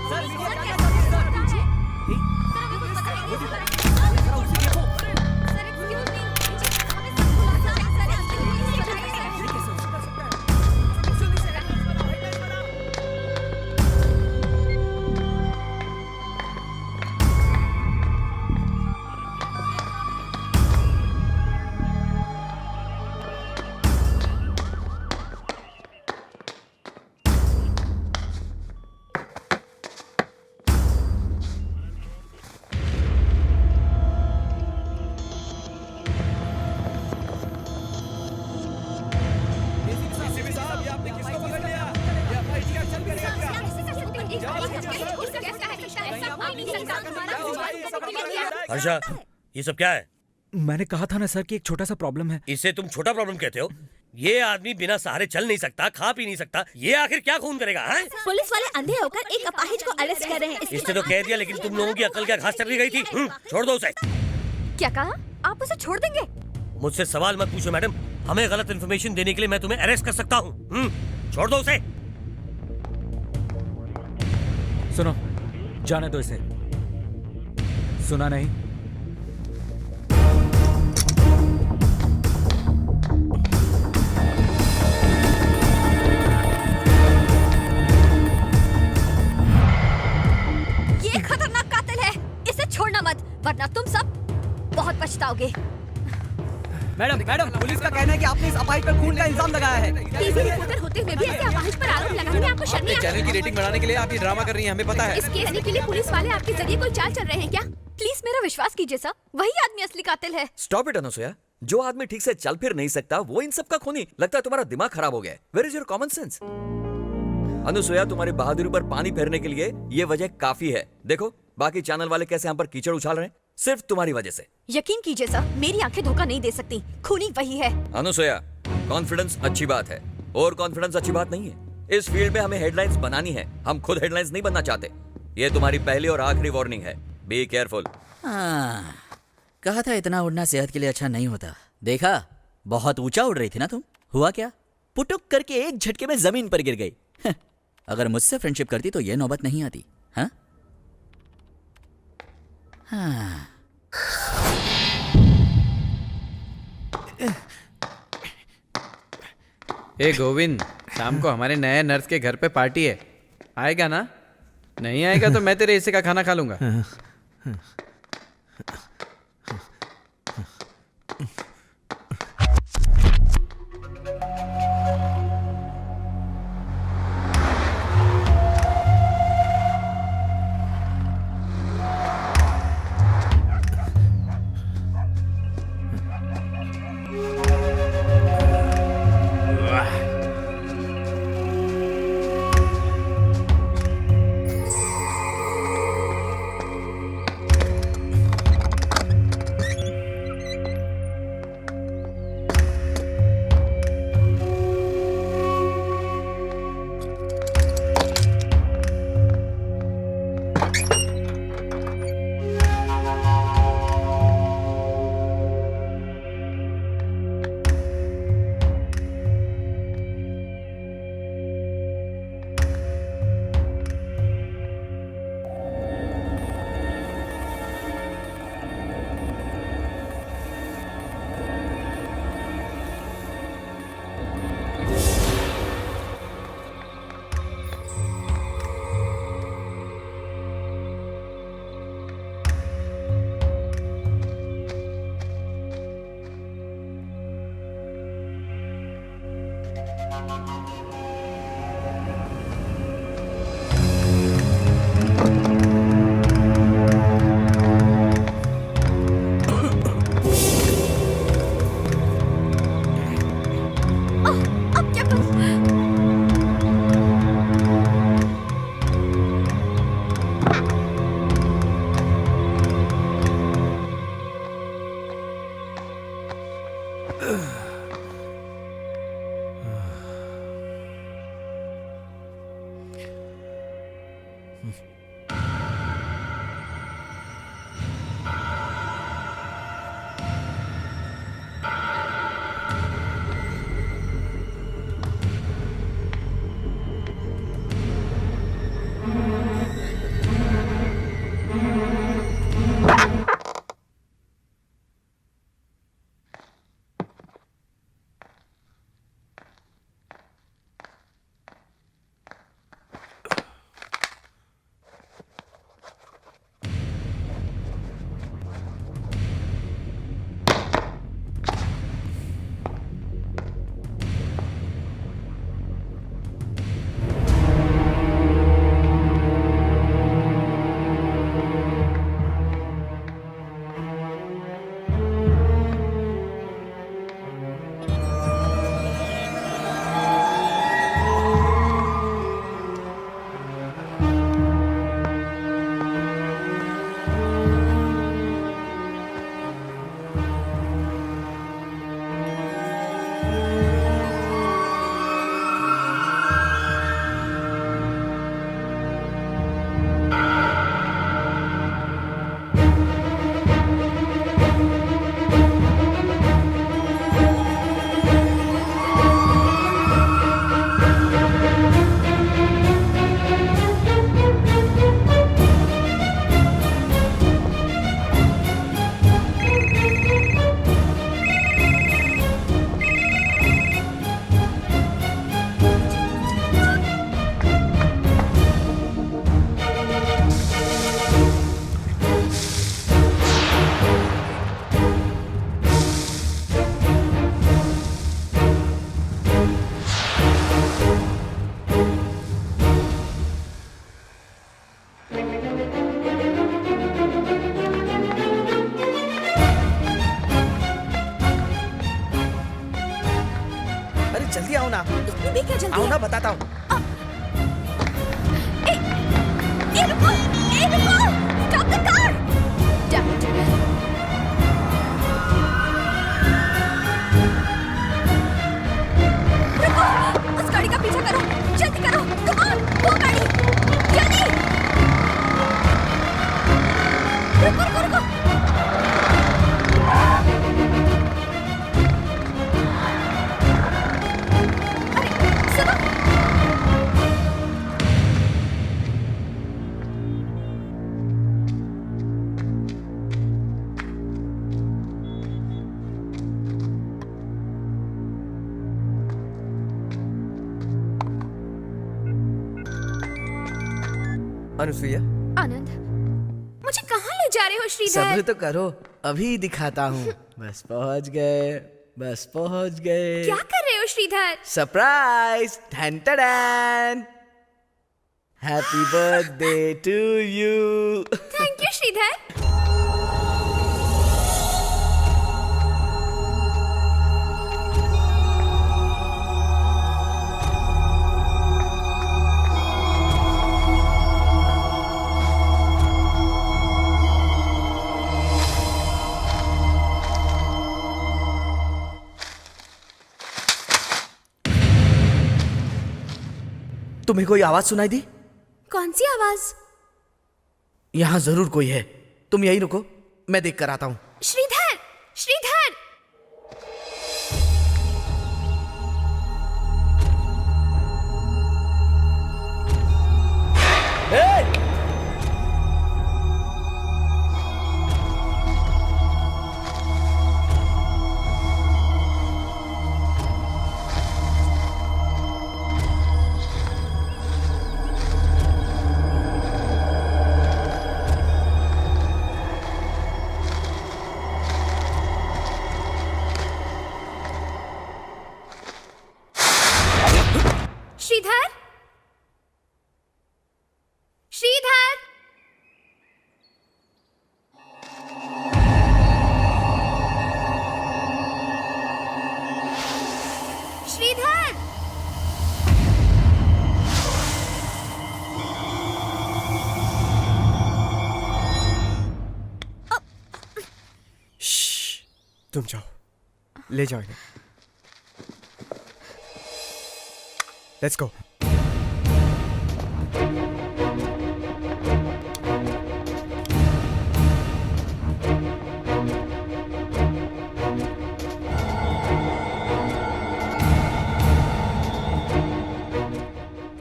सर, मीडिया क्या चाहती है सर? जरा उसे देखो। हर्षा, ये सब क्या है? मैंने कहा था ना सर कि एक छोटा सा प्रॉब्लम है। इसे तुम छोटा प्रॉब्लम कहते हो? ये आदमी बिना सहारे चल नहीं सकता, खा पी नहीं सकता। ये आखिर क्या खून करेगा? हैं? पुलिस वाले अंधे होकर एक अपाहिज को अरेस्ट कर रहे हैं। इसने तो कह दिया, लेकिन तुम लोगों की अकल क्या घास चली गई थी? छोड़ दो उसे। क्या कहा? आप उसे छोड़ देंगे? मुझसे सवाल मत पूछो मैडम। हमें गलत इन्फॉर्मेशन देने के लिए मैं तुम्हें अरेस्ट कर सकता हूँ। छोड़ दो उसे। सुनो, जाने दो इसे। सुना नहीं? ये खतरनाक कातिल है, इसे छोड़ना मत, वरना तुम सब बहुत पछताओगे। मैडम, पुलिस का कहना है कि आपने इस अपाहिज पर खून का इल्जाम लगाया है। टीवी रिपोर्टर होते हुए भी ऐसे अपाहिज पर आरोप लगाने में आपको शर्म नहीं आती? चैनल की रेटिंग बढ़ाने के लिए आप ये ड्रामा कर रही हैं, हमें पता है। इस केस के लिए पुलिस वाले आपके जरिए कोई चाल चल रहे हैं क्या? प्लीज मेरा विश्वास कीजिए सर, वही आदमी असली कातिल है। Stop it Anusuya. जो आदमी ठीक से चल फिर नहीं सकता वो इन सब का खूनी। लगता है तुम्हारा दिमाग खराब हो गया है। Where is your common sense? Anusuya, तुम्हारी बहादुरी पर पानी फेरने के लिए ये वजह काफी है। देखो बाकी चैनल वाले कैसे यहाँ पर कीचड़ उछाल रहे हैं, सिर्फ तुम्हारी वजह से। यकीन कीजिए सर, मेरी आंखें धोखा नहीं दे सकती, खूनी वही है। अनुसुया, कॉन्फिडेंस अच्छी बात है और कॉन्फिडेंस अच्छी बात नहीं है। इस फील्ड में हमें हेडलाइंस बनानी है, हम खुद हेडलाइंस नहीं बनना चाहते। ये तुम्हारी पहली और आखिरी वार्निंग है। Be careful. कहा था इतना उड़ना सेहत के लिए अच्छा नहीं होता। देखा, बहुत ऊंचा उड़ रही थी ना तुम। हुआ क्या? पुटुक करके एक झटके में जमीन पर गिर गई। अगर मुझसे फ्रेंडशिप करती तो ये नौबत नहीं आती। हाँ? हाँ। ए गोविंद, शाम को हमारे नए नर्स के घर पे पार्टी है, आएगा ना? नहीं आएगा तो मैं तेरे हिस्से का खाना खा लूंगा। जल्दी आओ ना। इसमें भी क्या जल्दी आओ है? ना, बताता हूँ। रुको! Stop the car! Damn it! रुको! उस गाड़ी का पीछा करो, जल्दी करो, come on, वो गाड़ी, जल्दी! रुको! अरे सुनो! अनुसुईया, आनंद, मुझे कहाँ ले जा रहे हो सब्र श्रीधर? तो करो, अभी दिखाता हूँ। बस पहुँच गए। क्या कर रहे हो श्रीधर? सरप्राइज! ठन ठन! Happy birthday to you. Thank you Sridhar. तुम्हें कोई आवाज सुनाई दी? कौन सी आवाज? यहाँ जरूर कोई है। तुम यहीं रुको, मैं देख कर आता हूँ। श्रीधर! श्रीधर! श्रीधर! श्रीधर! श्रीधर! तुम जाओ, ले जाओ इन्हें। Let's go.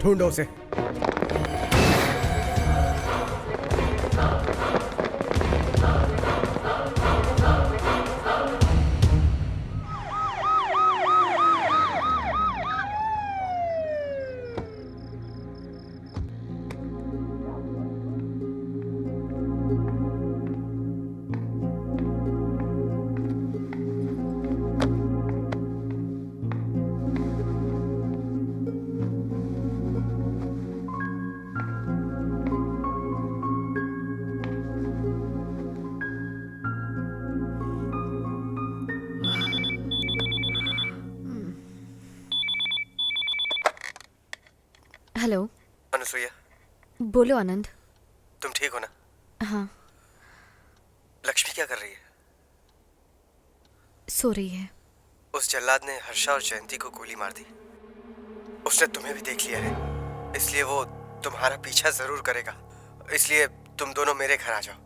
ढूंढो उसे। हेलो अनुसुईया, बोलो आनंद। तुम ठीक हो ना? हाँ, लक्ष्मी क्या कर रही है? सो रही है। उस जल्लाद ने हर्षा और जयंती को गोली मार दी। उसने तुम्हें भी देख लिया है, इसलिए वो तुम्हारा पीछा जरूर करेगा। इसलिए तुम दोनों मेरे घर आ जाओ,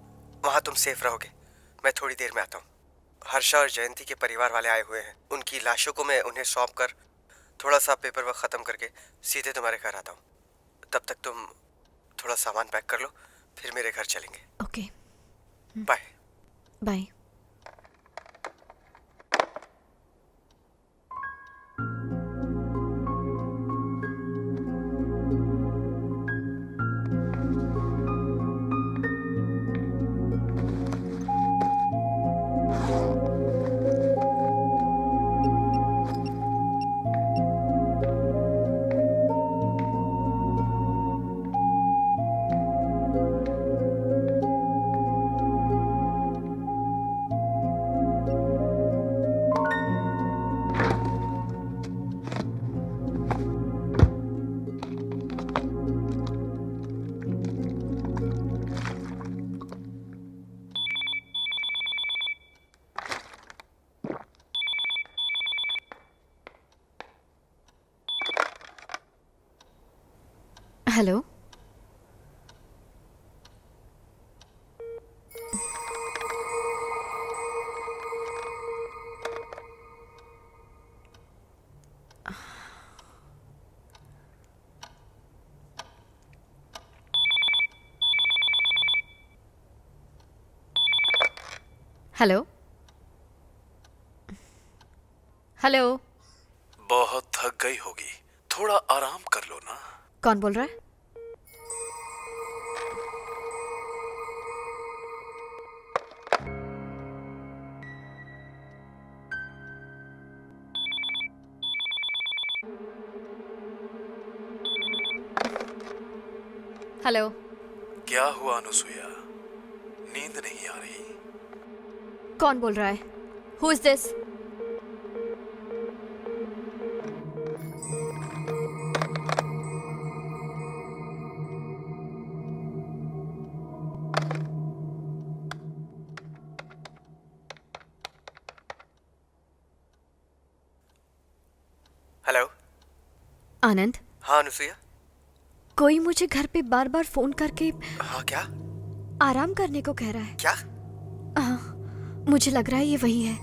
वहां तुम सेफ रहोगे। मैं थोड़ी देर में आता हूँ। हर्षा और जयंती के परिवार वाले आए हुए हैं। उनकी लाशों को मैं उन्हें सौंप कर थोड़ा सा पेपर वर्क खत्म करके सीधे तुम्हारे घर आता हूँ। तब तक तुम थोड़ा सामान पैक कर लो, फिर मेरे घर चलेंगे। Okay, bye. Bye. Hello, hello, hello. बहुत थक गई होगी, थोड़ा आराम कर लो ना। कौन बोल रहा है? हेलो। क्या हुआ अनुसुईया, नींद नहीं आ रही? कौन बोल रहा है? Who is this? हेलो। आनंद। हाँ अनुसुईया। कोई मुझे घर पे बार बार फोन करके हाँ क्या? आराम करने को कह रहा है। क्या? मुझे लग रहा है ये वही है।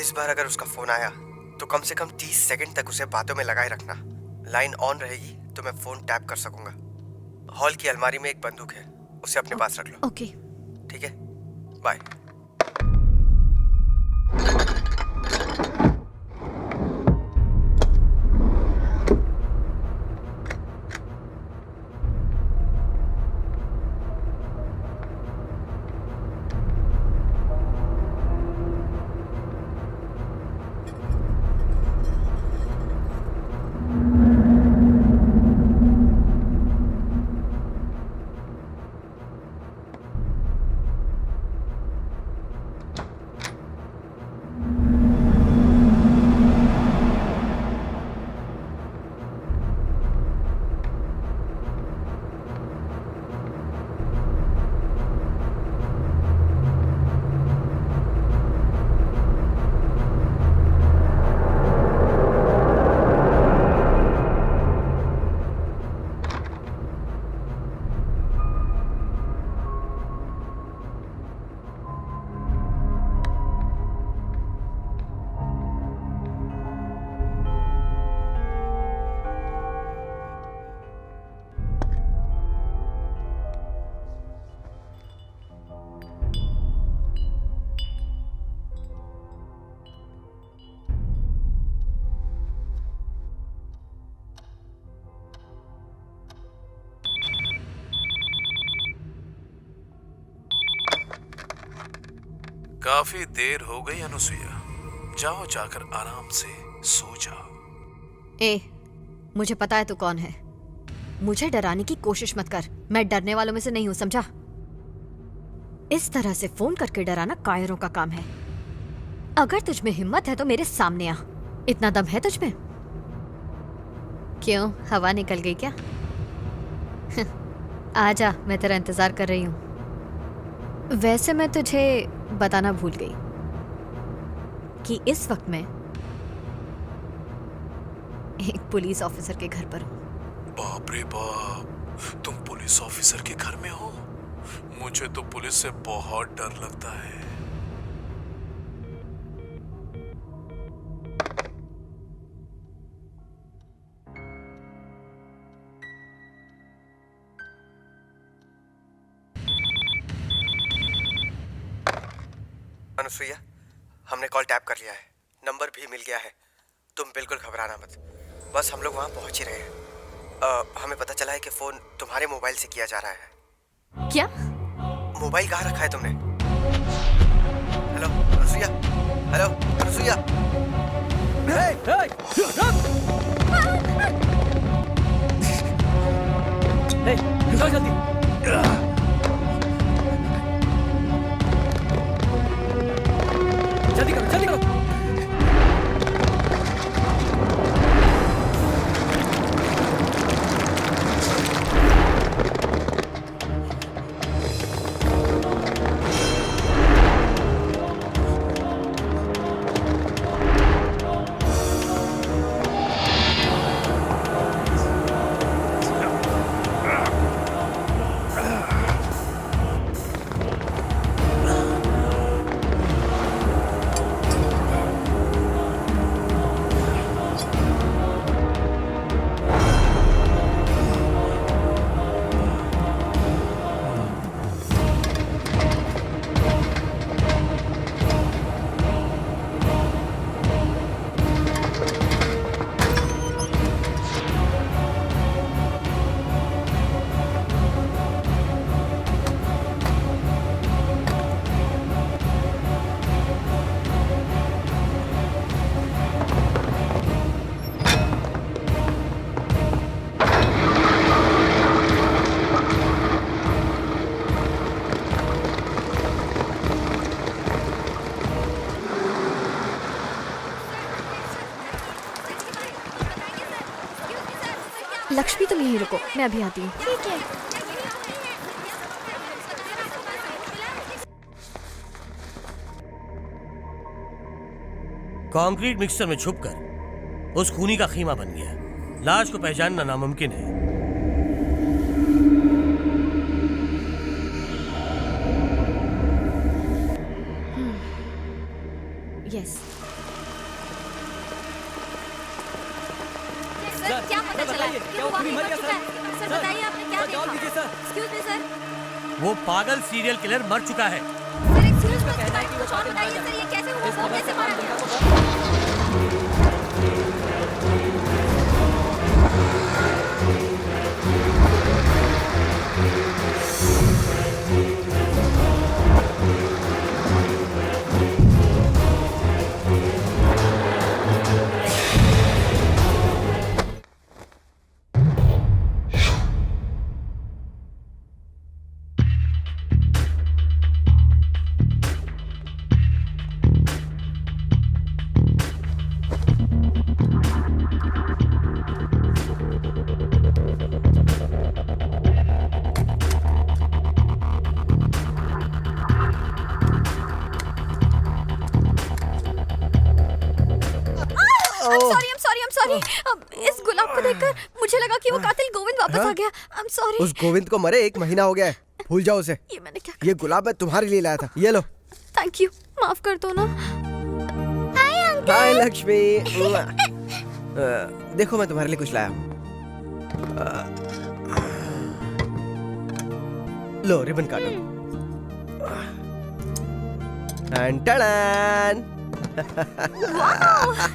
इस बार अगर उसका फोन आया तो कम से कम 30 सेकंड तक उसे बातों में लगाए रखना। लाइन ऑन रहेगी तो मैं फोन टैप कर सकूंगा। हॉल की अलमारी में एक बंदूक है, उसे अपने पास रख लो। ओके, ठीक है, बाय। काफी देर हो गई अनुसुईया, जाओ जाकर आराम से सो जाओ। ए, मुझे पता है तू कौन है। मुझे डराने की कोशिश मत कर, मैं डरने वालों में से नहीं हूं, समझा? इस तरह से फोन करके डराना कायरों का काम है। अगर तुझ में हिम्मत है तो मेरे सामने आ। इतना दम है तुझ में? क्यों, हवा निकल गई क्या? आजा, मैं तेरा इंतजार कर रही हूं। वैसे मैं तुझे बताना भूल गई कि इस वक्त मैं एक पुलिस ऑफिसर के घर पर हूं। बाप रे बाप, तुम पुलिस ऑफिसर के घर में हो? मुझे तो पुलिस से बहुत डर लगता है। अनुसुईया, हमने कॉल टैप कर लिया है, नंबर भी मिल गया है। तुम बिल्कुल घबराना मत, बस हम लोग वहाँ पहुँच ही रहे हैं। हमें पता चला है कि फोन तुम्हारे मोबाइल से किया जा रहा है। क्या? मोबाइल कहाँ रखा है तुमने? Hello Anusuiya, hello Anusuiya. रुको जल्दी। जल्दी करो, जल्दी करो। लक्ष्मी, तुम यहीं रुको, मैं अभी आती हूँ। ठीक है। कंक्रीट मिक्सचर में छुपकर उस खूनी का खीमा बन गया। लाश को पहचानना नामुमकिन है। यस। सर, क्या पता चला है? क्या वो खूनी मर गया सर? सर बताइए, आपने क्या जवाब देखा? दीजिए सर। Excuse me sir. वो पागल सीरियल किलर मर चुका है। सर एक्सक्यूज मी, कहना है कि वो कुछ और पागल बताइए मारा सर, ये कैसे हुआ? इस वो खबर कैसे से मारा लड़का गया? को सॉरी। इस गुलाब को देखकर मुझे लगा कि वो कातिल गोविंद वापस आ गया। I am sorry. उस गोविंद को मरे 1 महीना हो गया है, भूल जाओ उसे। ये मैंने क्या? ये गुलाब मैं तुम्हारे लिए लाया था, ये लो। थैंक यू, माफ कर दो ना। हाय लक्ष्मी। देखो मैं तुम्हारे लिए कुछ लाया हूँ। लो रिबन काटो। टन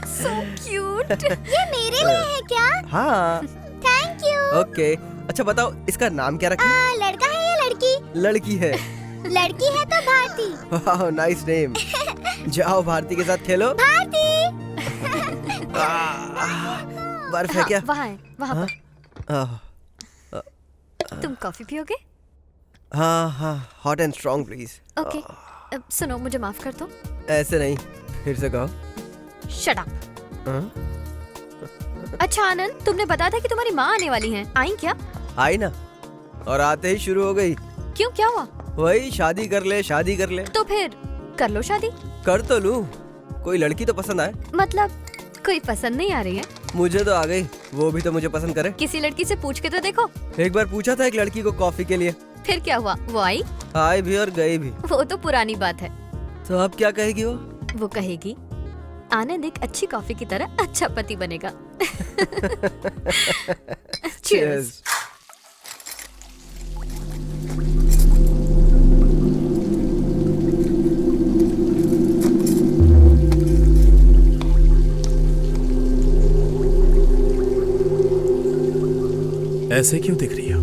सो क्यूट। ये मेरे लिए है क्या? हाँ। Thank you. ओके, अच्छा बताओ इसका नाम क्या रखें? लड़का है या लड़की? लड़की है। लड़की है तो भारती भारती। Nice name. जाओ भारती के साथ खेलो। भारती। बर्फ है क्या? वहाँ है, वहाँ पर। तुम कॉफी पियोगे? हाँ हाँ, hot and strong please. Okay. सुनो, मुझे माफ कर दो। ऐसे नहीं, फिर से कहो। Shut up. अच्छा आनंद, तुमने बताया था कि तुम्हारी माँ आने वाली हैं, आई क्या? आई ना, और आते ही शुरू हो गई। क्यों, क्या हुआ? वही शादी कर ले, शादी कर ले। तो फिर कर लो शादी। कर तो लूं, कोई लड़की तो पसंद आए। मतलब कोई पसंद नहीं आ रही है? मुझे तो आ गई, वो भी तो मुझे पसंद करे। किसी लड़की से पूछ के तो देखो। एक बार पूछा था एक लड़की को कॉफी के लिए। फिर क्या हुआ? वो आई? आई भी और गई भी। वो तो पुरानी बात है। तो अब क्या कहेगी वो? वो कहेगी आनंद एक अच्छी कॉफी की तरह अच्छा पति बनेगा। Cheers. ऐसे क्यों दिख रही हो?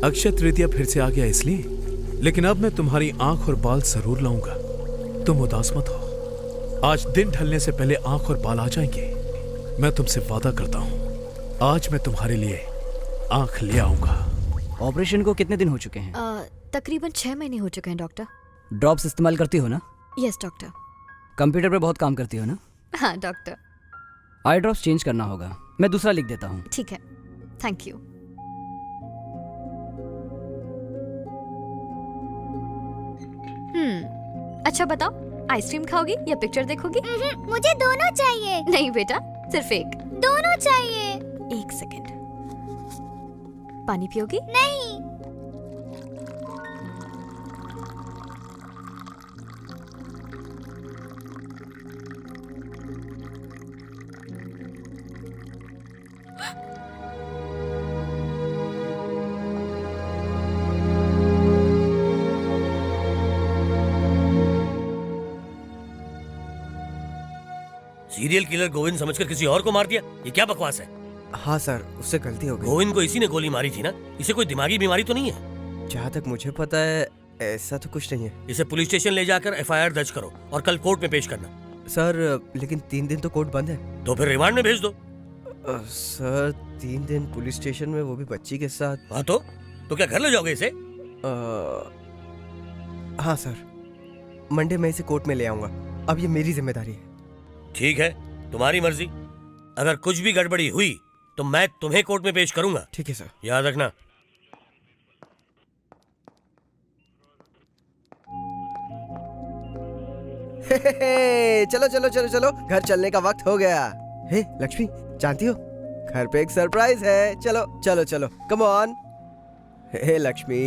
अक्षय तृतीया फिर से आ गया इसलिए? लेकिन अब मैं तुम्हारी आंख और बाल जरूर लाऊंगा। तुम उदास मत हो, आज दिन ढलने से पहले आंख और बाल आ जाएंगे। मैं तुमसे वादा करता हूँ, आज मैं तुम्हारे लिए आंख ले आऊंगा। ऑपरेशन को कितने दिन हो चुके हैं? तकरीबन 6 महीने हो चुके हैं डॉक्टर। ड्रॉप्स इस्तेमाल करती हो ना? Yes doctor. कंप्यूटर पे बहुत काम करती हो ना? हाँ डॉक्टर। आई ड्रॉप्स चेंज करना होगा, मैं दूसरा लिख देता हूँ। ठीक है, थैंक यू। अच्छा बताओ, आइसक्रीम खाओगी या पिक्चर देखोगी? मुझे दोनों चाहिए। नहीं बेटा, सिर्फ एक। दोनों चाहिए। एक सेकंड। पानी पियोगी? नहीं। सीरियल किलर गोविंद समझकर किसी और को मार दिया, ये क्या बकवास है? हाँ सर, उससे गलती हो गई। गोविंद को इसी ने गोली मारी थी ना? इसे कोई दिमागी बीमारी तो नहीं है? जहाँ तक मुझे पता है ऐसा तो कुछ नहीं है। इसे पुलिस स्टेशन ले जाकर एफआईआर दर्ज करो और कल कोर्ट में पेश करना। सर लेकिन 3 दिन तो कोर्ट बंद है। तो फिर रिमांड में भेज दो। सर 3 दिन पुलिस स्टेशन में, वो भी बच्ची के साथ। हाँ तो क्या घर ले जाओगे इसे? हाँ सर, मंडे में इसे कोर्ट में ले आऊंगा। अब ये मेरी जिम्मेदारी है। ठीक है, तुम्हारी मर्जी। अगर कुछ भी गड़बड़ी हुई तो मैं तुम्हें कोर्ट में पेश करूंगा। ठीक है सर। याद रखना। चलो चलो चलो चलो, घर चलने का वक्त हो गया। हे लक्ष्मी, जानती हो घर पे एक सरप्राइज है। चलो चलो चलो, कम ऑन। हे लक्ष्मी,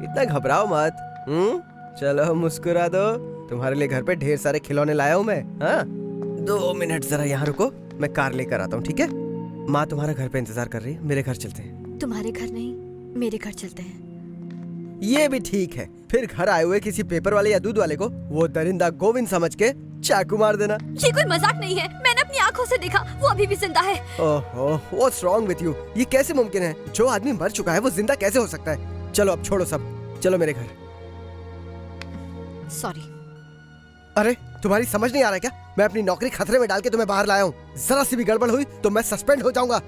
इतना घबराओ मत। चलो मुस्कुरा दो, तुम्हारे लिए घर पे ढेर सारे खिलौने लाया हूँ मैं। हाँ 2 मिनट जरा यहाँ रुको, मैं कार लेकर आता हूँ, ठीक है? माँ तुम्हारा घर पे इंतजार कर रही है, मेरे घर चलते हैं। तुम्हारे घर नहीं, मेरे घर चलते हैं। ये भी ठीक है। फिर घर आए हुए किसी पेपर वाले या दूध वाले को वो दरिंदा गोविंद समझ के चाकू मार देना। ये कोई मजाक नहीं है, मैंने अपनी आंखों से देखा, वो अभी भी जिंदा है। ओहो, व्हाट्स रॉन्ग विद यू? ये कैसे मुमकिन है? जो आदमी मर चुका है वो जिंदा कैसे हो सकता है? चलो अब छोड़ो सब, चलो मेरे घर। सॉरी। अरे तुम्हारी समझ नहीं आ रहा क्या? मैं अपनी नौकरी खतरे में डाल के तुम्हें बाहर लाया हूँ। जरा सी भी गड़बड़ हुई तो मैं सस्पेंड हो जाऊंगा।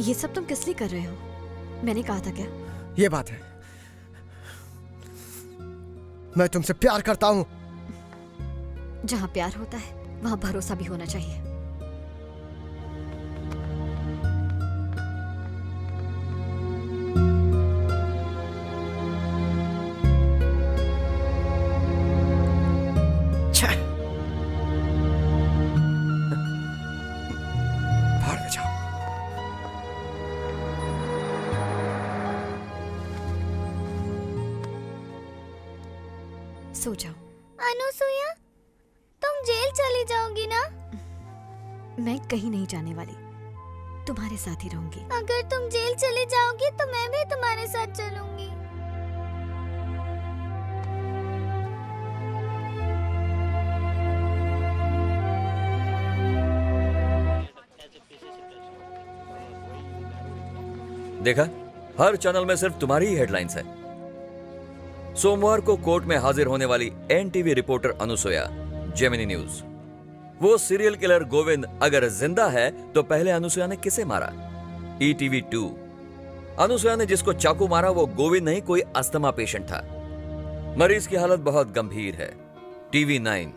ये सब तुम किस लिए कर रहे हो? मैंने कहा था क्या? ये बात है, मैं तुमसे प्यार करता हूँ। जहाँ प्यार होता है वहाँ भरोसा भी होना चाहिए। बाहर में जाओ। सो जाओ। अनुसुईया, तुम जेल चली जाओगी ना? मैं कहीं नहीं जाने वाली, तुम्हारे साथ ही रहूंगी। अगर तुम जेल चली जाओगी तो मैं भी तुम्हारे साथ चलूंगी। देखा, हर चैनल में सिर्फ तुम्हारी ही हेडलाइंस है। सोमवार को कोर्ट में हाजिर होने वाली NTV reporter Anusuya, Gemini news. वो सीरियल किलर गोविंद अगर जिंदा है तो पहले अनुसुया ने किसे मारा? ETV 2। अनुसुया ने जिसको चाकू मारा वो गोविंद नहीं, कोई अस्थमा पेशेंट था। मरीज की हालत बहुत गंभीर है। TV 9।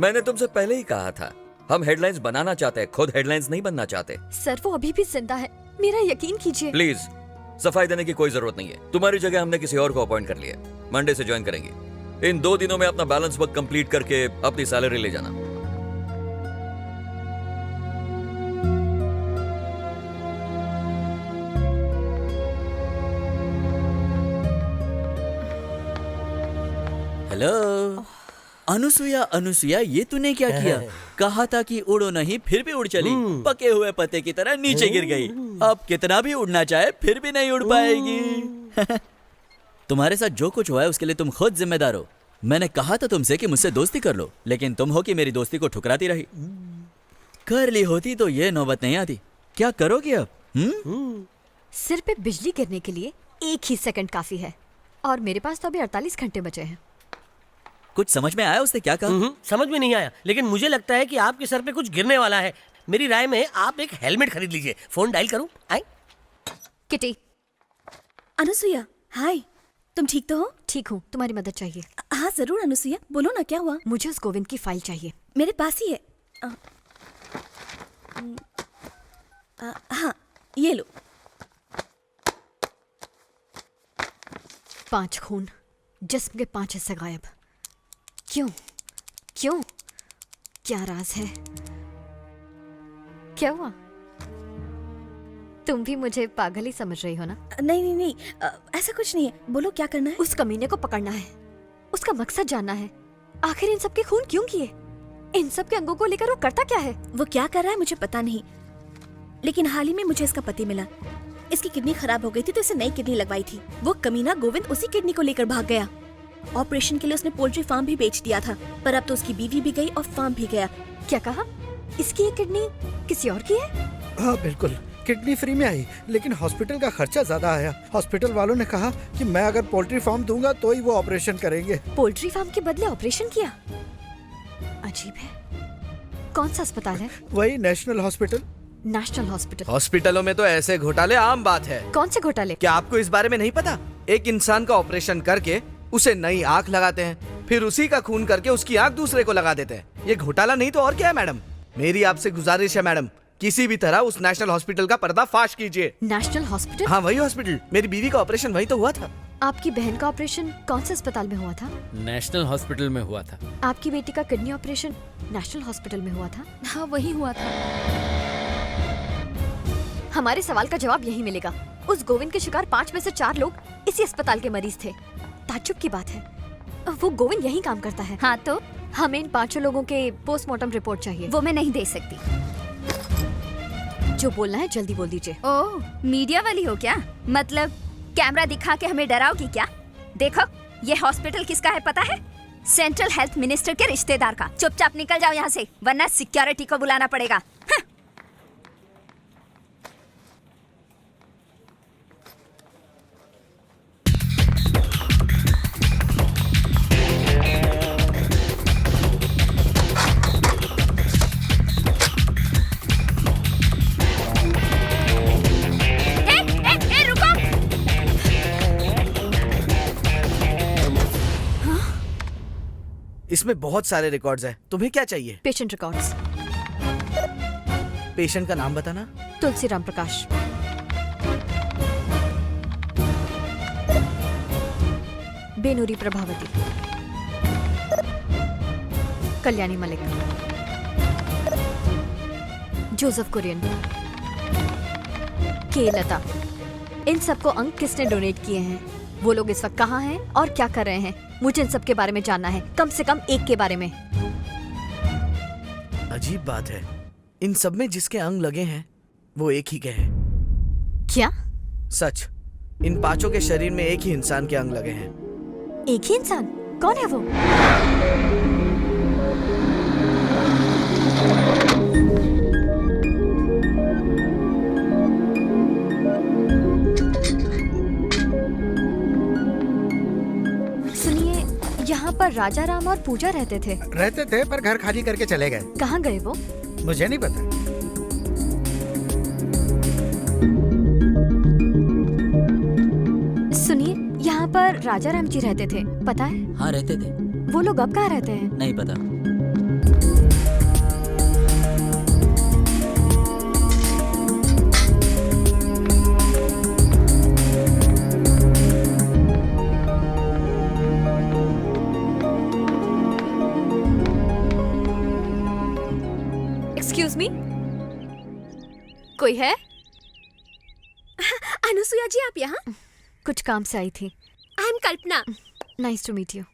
मैंने तुमसे पहले ही कहा था, हम हेडलाइंस बनाना चाहते हैं, खुद हेडलाइंस नहीं बनना चाहते। सर वो अभी भी जिंदा है, मेरा यकीन कीजिए। प्लीज सफाई देने की कोई जरूरत नहीं है। तुम्हारी जगह हमने किसी और को अपॉइंट कर लिया, मंडे से ज्वाइन करेंगे। इन 2 दिनों में अपना बैलेंस वर्क कंप्लीट करके अपनी सैलरी ले जाना। हेलो अनुसुया, अनुसुया ये तूने क्या किया? कहा था कि उड़ो नहीं, फिर भी उड़ चली। पके हुए पत्ते की तरह नीचे गिर गई। अब कितना भी उड़ना चाहे फिर भी नहीं उड़ पाएगी। तुम्हारे साथ जो कुछ हुआ है उसके लिए तुम खुद जिम्मेदार हो। मैंने कहा था तुमसे कि मुझसे दोस्ती कर लो, लेकिन तुम हो कि मेरी दोस्ती को ठुकराती रही। कर ली होती तो ये नौबत नहीं आती। क्या करोगी अब? सिर पे बिजली गिरने के लिए 1 ही सेकंड काफी है, और मेरे पास तो अभी 48 घंटे बचे हैं। कुछ समझ में आया उसने क्या कहा? समझ में नहीं आया, लेकिन मुझे लगता है कि आपके सर पे कुछ गिरने वाला है। मेरी राय में आप एक हेलमेट खरीद लीजिए। फोन डायल करूं? आए किटी। अनुसुया, हाय, तुम ठीक तो हो? ठीक हूँ, तुम्हारी मदद चाहिए। हाँ जरूर अनुसुया, बोलो ना क्या हुआ? मुझे उस गोविंद की फाइल चाहिए। मेरे पास ही है। हाँ ये लो। 5 खून, जिस्म के 5 हिस्से गायब। क्यों? क्यों? क्या राज है? क्या हुआ? तुम भी मुझे पागल ही समझ रही हो ना? नहीं नहीं नहीं, ऐसा कुछ नहीं है। बोलो क्या करना है? उस कमीने को पकड़ना है, उसका मकसद जानना है। आखिर इन सब के खून क्यों किए? इन सब के अंगों को लेकर वो करता क्या है? वो क्या कर रहा है मुझे पता नहीं, लेकिन हाल ही में मुझे इसका पति मिला। इसकी किडनी खराब हो गई थी तो इसे नई किडनी लगवाई थी। वो कमीना गोविंद उसी किडनी को लेकर भाग गया। ऑपरेशन के लिए उसने पोल्ट्री फार्म भी बेच दिया था, पर अब तो उसकी बीवी भी गई और फार्म भी गया। क्या कहा? इसकी ये किडनी किसी और की है? हाँ बिल्कुल, किडनी फ्री में आई, लेकिन हॉस्पिटल का खर्चा ज्यादा आया। हॉस्पिटल वालों ने कहा कि मैं अगर पोल्ट्री फार्म दूंगा तो ही वो ऑपरेशन करेंगे। पोल्ट्री फार्म के बदले ऑपरेशन किया? अजीब है। कौन सा अस्पताल है? वही नेशनल हॉस्पिटल। National hospital. हॉस्पिटलों में तो ऐसे घोटाले आम बात है। कौन से घोटाले? क्या आपको इस बारे में नहीं पता? एक इंसान का ऑपरेशन करके उसे नई आंख लगाते हैं, फिर उसी का खून करके उसकी आंख दूसरे को लगा देते हैं। ये घोटाला नहीं तो और क्या है मैडम? मेरी आपसे गुजारिश है मैडम, किसी भी तरह उस नेशनल हॉस्पिटल का पर्दाफाश कीजिए। National hospital? हाँ वही हॉस्पिटल। मेरी बीवी का ऑपरेशन वही तो हुआ था। आपकी बहन का ऑपरेशन कौन से अस्पताल में हुआ था? नेशनल हॉस्पिटल में हुआ था। आपकी बेटी का किडनी ऑपरेशन नेशनल हॉस्पिटल में हुआ था? हाँ वही हुआ था। हमारे सवाल का जवाब यही मिलेगा। उस गोविंद के शिकार 5 में से 4 लोग इसी अस्पताल के मरीज थे। ताज्जुब की बात है, वो गोविंद यही काम करता है। हाँ तो हमें इन 5 लोगों के पोस्टमार्टम रिपोर्ट चाहिए। वो मैं नहीं दे सकती। जो बोलना है जल्दी बोल दीजिए। ओह, मीडिया वाली हो क्या? मतलब कैमरा दिखा के हमें डराओगी क्या? देखो, ये हॉस्पिटल किसका है पता है? सेंट्रल हेल्थ मिनिस्टर के रिश्तेदार का। चुपचाप निकल जाओ यहाँ से, वरना सिक्योरिटी को बुलाना पड़ेगा। हाँ। इसमें बहुत सारे रिकॉर्ड्स हैं। तुम्हें क्या चाहिए? Patient records. पेशेंट का नाम बताना। तुलसीराम प्रकाश। बेनूरी प्रभावती। कल्याणी मलिक। जोसेफ कुरियन। के लता। इन सबको अंक किसने डोनेट किए हैं? वो लोग इस वक्त कहाँ हैं और क्या कर रहे हैं? मुझे इन सब के बारे में जानना है, कम से कम एक के बारे में। अजीब बात है, इन सब में जिसके अंग लगे हैं वो एक ही के हैं। क्या? सच, इन 5 के शरीर में एक ही इंसान के अंग लगे हैं। एक ही इंसान? कौन है वो? पर राजा राम और पूजा रहते थे। रहते थे पर घर खाली करके चले गए। कहाँ गए वो? मुझे नहीं पता। सुनिए, यहाँ पर राजा राम जी रहते थे, पता है? हाँ रहते थे। वो लोग अब कहाँ रहते हैं? नहीं पता। एक्सक्यूज मी, कोई है? अनुसुया जी, आप यहाँ? कुछ काम से आई थी। I am Kalpana. Nice to meet you.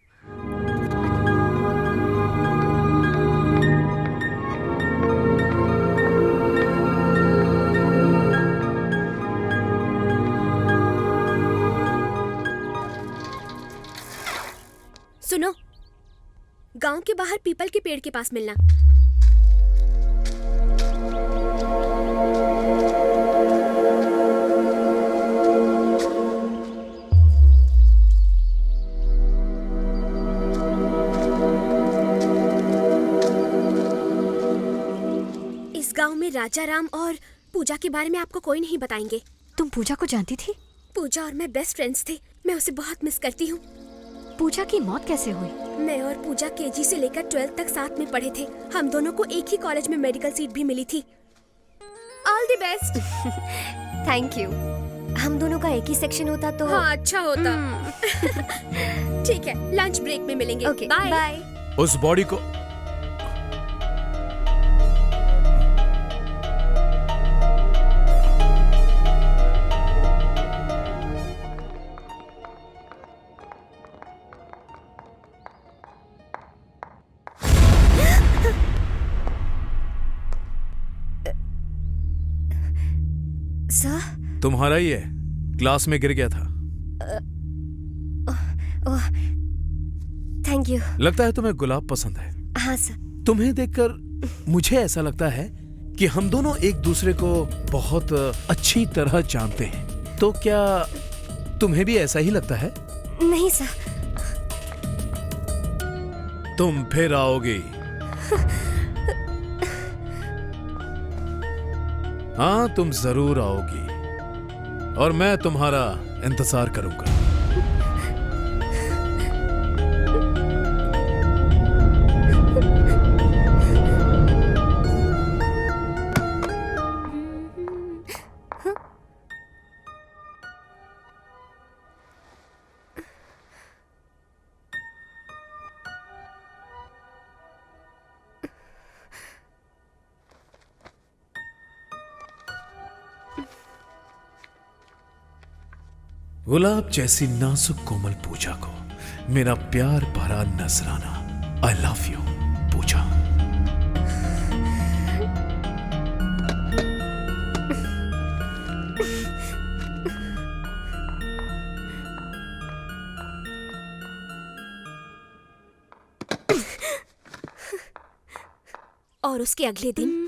सुनो, गांव के बाहर पीपल के पेड़ के पास मिलना। इस गांव में राजा राम और पूजा के बारे में आपको कोई नहीं बताएंगे। तुम पूजा को जानती थी? पूजा और मैं बेस्ट फ्रेंड्स थे। मैं उसे बहुत मिस करती हूँ। पूजा की मौत कैसे हुई? मैं और पूजा केजी से लेकर 12th तक साथ में पढ़े थे। हम दोनों को एक ही कॉलेज में मेडिकल सीट भी मिली थी। All the best. Thank you. हम दोनों का एक ही सेक्शन होता तो हाँ, अच्छा होता। ठीक है, लंच ब्रेक में मिलेंगे। Okay, bye bye. उस बॉडी को सर, तुम्हारा ही है, क्लास में गिर गया था। Thank you. लगता है तुम्हें गुलाब पसंद है। हाँ सर। तुम्हें देखकर मुझे ऐसा लगता है कि हम दोनों एक दूसरे को बहुत अच्छी तरह जानते हैं। तो क्या तुम्हें भी ऐसा ही लगता है? नहीं सर। तुम फिर आओगी। हाँ, तुम जरूर आओगी और मैं तुम्हारा इंतजार करूंगा। गुलाब जैसी नाजुक कोमल पूजा को मेरा प्यार भरा नजराना। आई लव यू पूजा। और उसके अगले दिन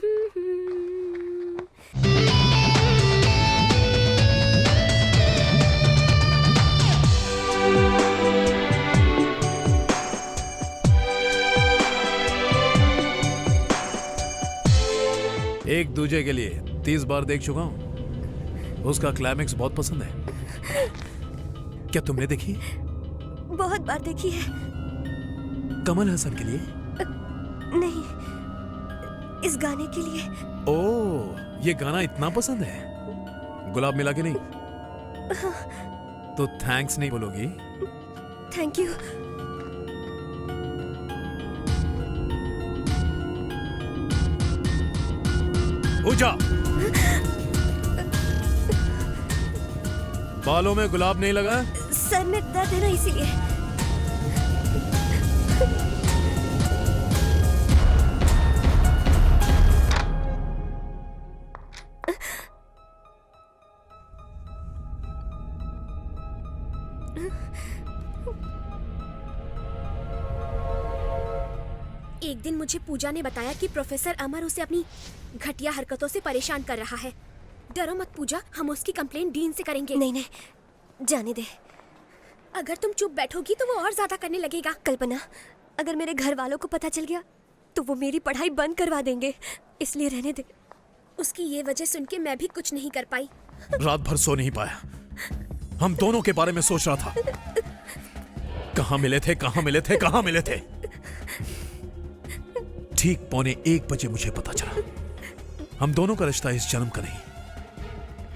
एक दूजे के लिए 30 बार देख चुका हूं। उसका क्लाइमेक्स बहुत पसंद है। क्या तुमने देखी? बहुत बार देखी है। कमल हसन के लिए? नहीं, इस गाने के लिए। ओह, ये गाना इतना पसंद है। गुलाब मिला कि नहीं? तो थैंक्स नहीं बोलोगी? Thank you. पूजा, बालों में गुलाब नहीं लगा? सर में दर्द है ना, इसीलिए। एक दिन मुझे पूजा ने बताया कि प्रोफेसर अमर उसे अपनी घटिया हरकतों से परेशान कर रहा है। डरो मत पूजा, हम उसकी कंप्लेंट डीन से करेंगे। नहीं नहीं, जाने दे। अगर तुम चुप बैठोगी तो वो और ज्यादा करने लगेगा। कल्पना, अगर मेरे घर वालों को पता चल गया तो वो मेरी पढ़ाई बंद करवा देंगे, इसलिए रहने दे। उसकी ये वजह सुन के मैं भी कुछ नहीं कर पाई। रात भर सो नहीं पाया। हम दोनों के बारे में सोच रहा था। कहाँ मिले थे, कहाँ मिले थे, कहाँ मिले थे। ठीक 1:45 बजे मुझे पता चला हम दोनों का रिश्ता इस जन्म का नहीं,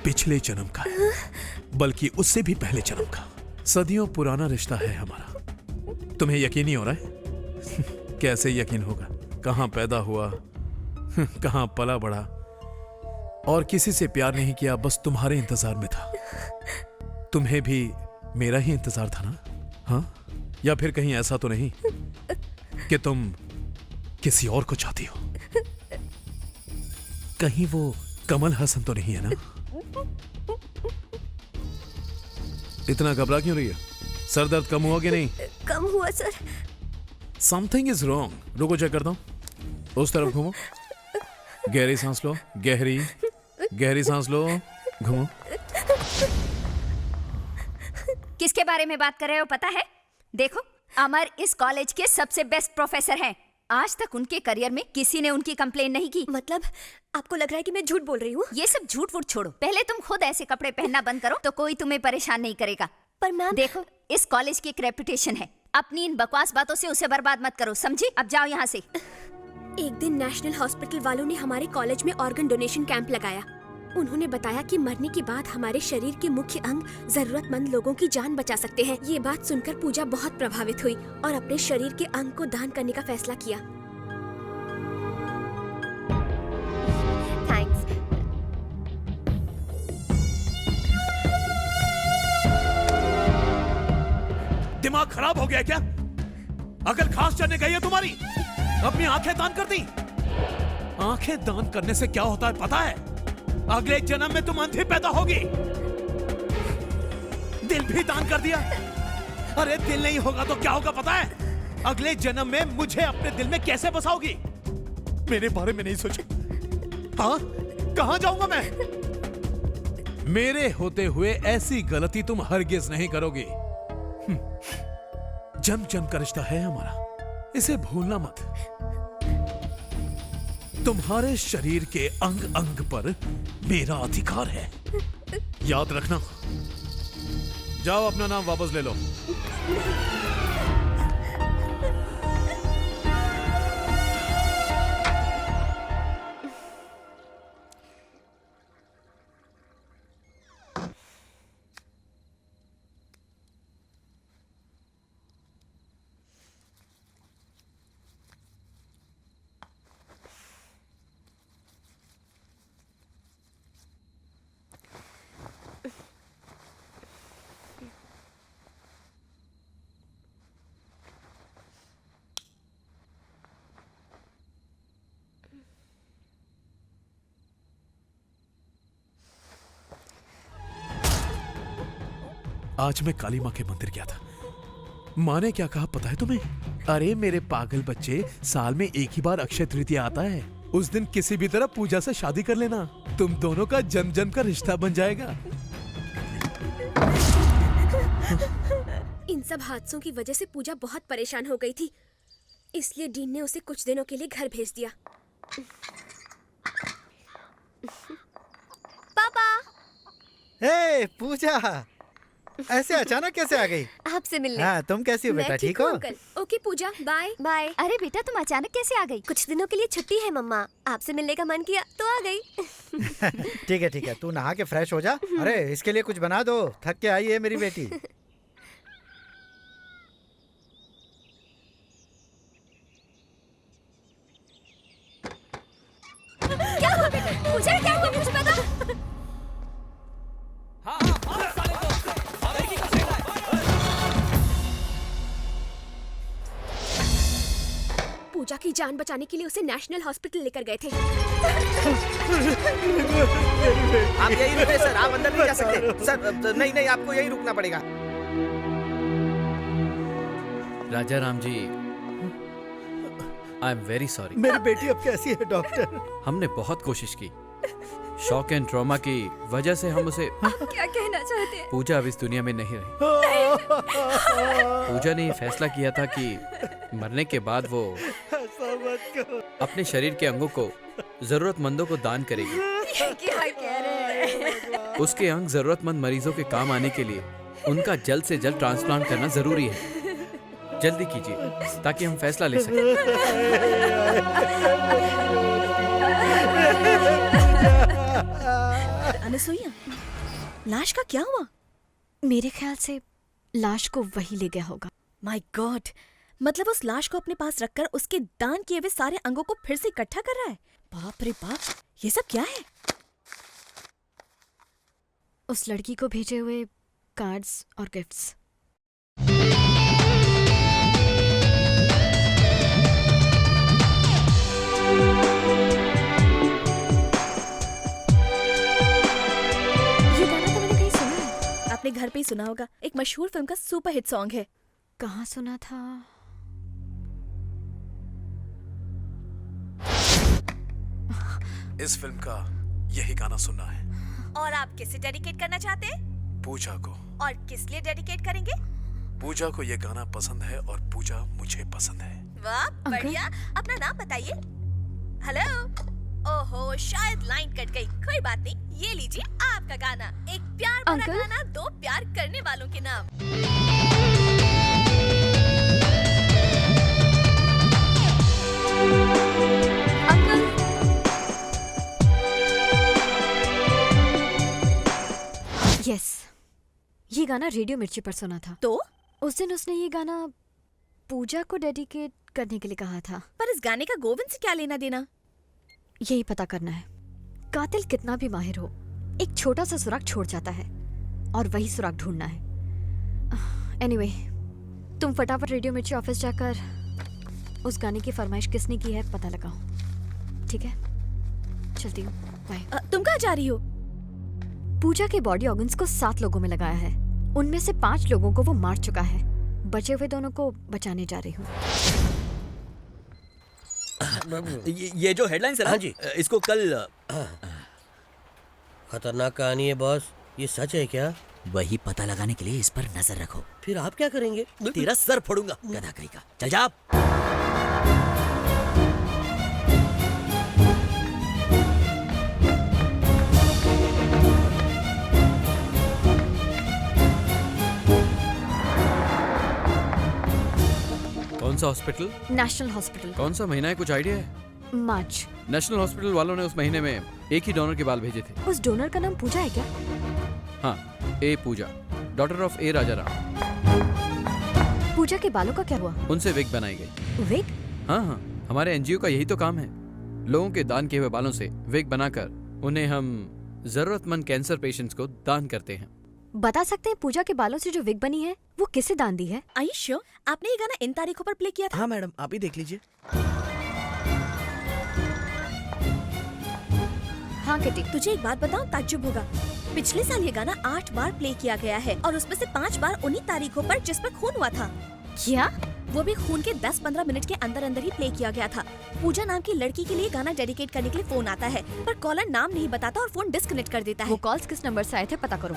पिछले जन्म का है, बल्कि उससे भी पहले जन्म का। सदियों पुराना रिश्ता है हमारा। तुम्हें यकीन नहीं हो रहा है? कैसे यकीन होगा? कहां पैदा हुआ, कहां पला बड़ा, और किसी से प्यार नहीं किया, बस तुम्हारे इंतजार में था। तुम्हें भी मेरा ही इंतजार था ना? हाँ? या फिर कहीं ऐसा तो नहीं कि तुम किसी और को चाहती हो? कहीं वो कमल हसन तो नहीं है ना? इतना घबरा क्यों रही है? सर दर्द कम हुआ कि नहीं? कम हुआ सर। Something is wrong. रुको, चेक करता हूं। उस तरफ घूमो। गहरी सांस लो, गहरी सांस लो, घूमो। किसके बारे में बात कर रहे हो पता है? देखो, अमर इस कॉलेज के सबसे बेस्ट प्रोफेसर हैं। आज तक उनके करियर में किसी ने उनकी कंप्लेन नहीं की। मतलब आपको लग रहा है कि मैं झूठ बोल रही हूँ? ये सब झूठ वूठ छोड़ो, पहले तुम खुद ऐसे कपड़े पहनना बंद करो तो कोई तुम्हें परेशान नहीं करेगा। पर मैम, देखो, इस कॉलेज की एक रेपुटेशन है। अपनी इन बकवास बातों से उसे बर्बाद मत करो, समझी? अब जाओ यहाँ से। एक दिन नेशनल हॉस्पिटल वालों ने हमारे कॉलेज में ऑर्गन डोनेशन कैंप लगाया। उन्होंने बताया कि मरने के बाद हमारे शरीर के मुख्य अंग जरूरतमंद लोगों की जान बचा सकते हैं। ये बात सुनकर पूजा बहुत प्रभावित हुई और अपने शरीर के अंग को दान करने का फैसला किया। थैंक्स। दिमाग खराब हो गया क्या? अकल खास चढ़ने गई है तुम्हारी? अपनी आंखें दान कर दी। आंखें दान करने से क्या होता है पता है? अगले जन्म में तुम अंधी पैदा होगी। दिल भी दान कर दिया। अरे दिल नहीं होगा तो क्या होगा पता है? अगले जन्म में मुझे अपने दिल में कैसे बसाओगी? मेरे बारे में नहीं सोची? हाँ, कहां जाऊंगा मैं? मेरे होते हुए ऐसी गलती तुम हरगिज नहीं करोगी। जन्म जन्म का रिश्ता है हमारा, इसे भूलना मत। तुम्हारे शरीर के अंग अंग पर मेरा अधिकार है, याद रखना। जाओ, अपना नाम वापस ले लो। आज मैं काली माँ के मंदिर गया था। माँ ने क्या कहा पता है तुम्हें? अरे मेरे पागल बच्चे, साल में एक ही बार अक्षय तृतीया आता है। उस दिन किसी भी तरह पूजा से शादी कर लेना। तुम दोनों का जन्म जन्म का रिश्ता बन जाएगा। इन सब हादसों की वजह से पूजा बहुत परेशान हो गई थी, इसलिए डीन ने उसे कुछ दिनों के लिए घर भेज दिया। पापा। हे पूजा, ऐसे अचानक कैसे आ गई? आपसे मिलने। हाँ, तुम कैसी हो बेटा? ठीक हो? अंकल। ओके पूजा, बाय बाय। अरे बेटा, तुम अचानक कैसे आ गई? कुछ दिनों के लिए छुट्टी है मम्मा, आपसे मिलने का मन किया तो आ गई। ठीक है ठीक है, तू नहा के फ्रेश हो जा। अरे इसके लिए कुछ बना दो, थक के आई है मेरी बेटी। क्या हुआ बेटा? पूजा क्या हुआ मुझे बता। पूजा की जान बचाने के लिए उसे नेशनल हॉस्पिटल लेकर गए थे। आप यही रुके सर, आप अंदर नहीं जा सकते सर। नहीं नहीं, आपको यही रुकना पड़ेगा। राजा Ram ji, I am very sorry. मेरी बेटी अब कैसी है डॉक्टर? हमने बहुत कोशिश की, शॉक एंड ट्रॉमा की वजह से हम उसे आप क्या कहना चाहते हैं? पूजा अब इस दुनिया में नहीं रही। पूजा ने ये फैसला किया था कि मरने के बाद वो अपने शरीर के अंगों को जरूरतमंदों को दान करेगी। क्या कह रहे हैं? उसके अंग जरूरतमंद मरीजों के काम आने के लिए उनका जल्द से जल्द ट्रांसप्लांट करना जरूरी है। जल्दी कीजिए ताकि हम फैसला ले सकें। अनसुईया, लाश का क्या हुआ? मेरे ख्याल से लाश को वही ले गया होगा। माय गॉड, मतलब उस लाश को अपने पास रखकर उसके दान किए हुए सारे अंगों को फिर से इकट्ठा कर रहा है। बाप रे बाप, ये सब क्या है? उस लड़की को भेजे हुए कार्ड्स और गिफ्ट्स। अपने घर पे ही सुना होगा, एक मशहूर फिल्म का सुपर हिट सॉन्ग है। कहाँ सुना था? इस फिल्म का यही गाना सुनना है। और आप किसे डेडिकेट करना चाहते हैं? पूजा को। और किस लिए डेडिकेट करेंगे? पूजा को ये गाना पसंद है और पूजा मुझे पसंद है। वाह बढ़िया, अपना नाम बताइए। हेलो। ओहो, शायद लाइन कट गई, कोई बात नहीं, ये लीजिए आपका गाना, एक प्यार भरा गाना दो प्यार करने वालों के नाम। अंकल। यस, ये गाना रेडियो मिर्ची पर सुना था। तो उस दिन उसने ये गाना पूजा को डेडिकेट करने के लिए कहा था। पर इस गाने का गोविंद से क्या लेना देना? यही पता करना है। कातिल कितना भी माहिर हो, एक छोटा सा सुराग छोड़ जाता है और वही सुराग ढूंढना है। एनीवे, तुम फटाफट रेडियो मिर्ची ऑफिस जाकर उस गाने की फरमाइश किसने की है पता लगाओ, ठीक है? चलती हूँ, बाय। तुम कहाँ जा रही हो? पूजा के बॉडी ऑर्गन्स को 7 लोगों में लगाया है। उनमें से 5 लोगों को वो मार चुका है। बचे हुए दोनों को बचाने जा रही हूँ। ये जो हेडलाइंस है ना, हाँ जी, इसको कल खतरनाक कहानी है बॉस, ये सच है क्या? वही पता लगाने के लिए इस पर नजर रखो। फिर आप क्या करेंगे? तेरा सर फोड़ूंगा गधा कहीं का। चल जा। कौन सा हॉस्पिटल? National hospital. कौन सा महीना है, कुछ आइडिया है? मार्च। नेशनल हॉस्पिटल वालों ने उस महीने में एक ही डोनर के बाल भेजे थे। उस डोनर का नाम पूजा है क्या? हाँ, ए पूजा, डॉटर ऑफ ए राजा राम। पूजा के बालों का क्या हुआ? उनसे विग बनाई गई। विग? हाँ हाँ, हमारे एनजीओ का यही तो काम है। लोगों के दान किए हुए बालों से विग बनाकर उन्हें हम जरूरतमंद कैंसर पेशेंट्स को दान करते हैं। बता सकते हैं पूजा के बालों से जो विग बनी है वो किसे दान दी है? Are you sure? आपने ये गाना इन तारीखों पर प्ले किया था? हाँ मैडम, आप ही देख लीजिए। हाँ किटी, तुझे एक बात बताऊं, ताज्जुब होगा। पिछले साल ये गाना 8 बार प्ले किया गया है और उसमें से 5 बार उन्हीं तारीखों पर जिस पर खून हुआ था। क्या? वो भी खून के 10-15 मिनट के अंदर अंदर ही प्ले किया गया था। पूजा नाम की लड़की के लिए गाना डेडिकेट करने के लिए फोन आता है, पर कॉलर नाम नहीं बताता और फोन डिस्कनेक्ट कर देता है। वो कॉल्स किस नंबर से आए थे पता करो।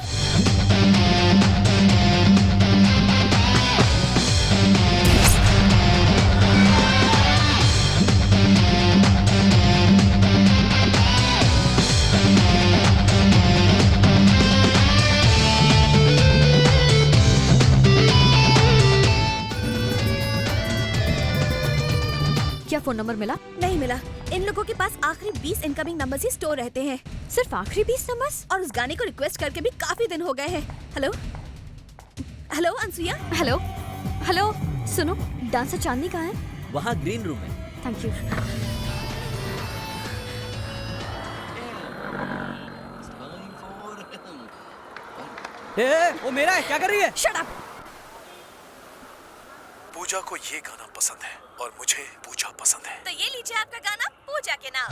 क्या फोन नंबर मिला? नहीं मिला। इन लोगों के पास आखिरी 20 इनकमिंग नंबर्स ही स्टोर रहते हैं। सिर्फ आखिरी 20 नंबर्स? और उस गाने को रिक्वेस्ट करके भी काफी दिन हो गए हैं। Hello hello Anasuya. Hello hello, सुनो, डांसर चांदनी कहाँ है? वहाँ ग्रीन रूम में। Thank you. वो मेरा है, क्या कर रही है? Shut up. पूजा को ये गाना पसंद है और मुझे पूजा पसंद है। तो ये लीजिए आपका गाना पूजा के नाम।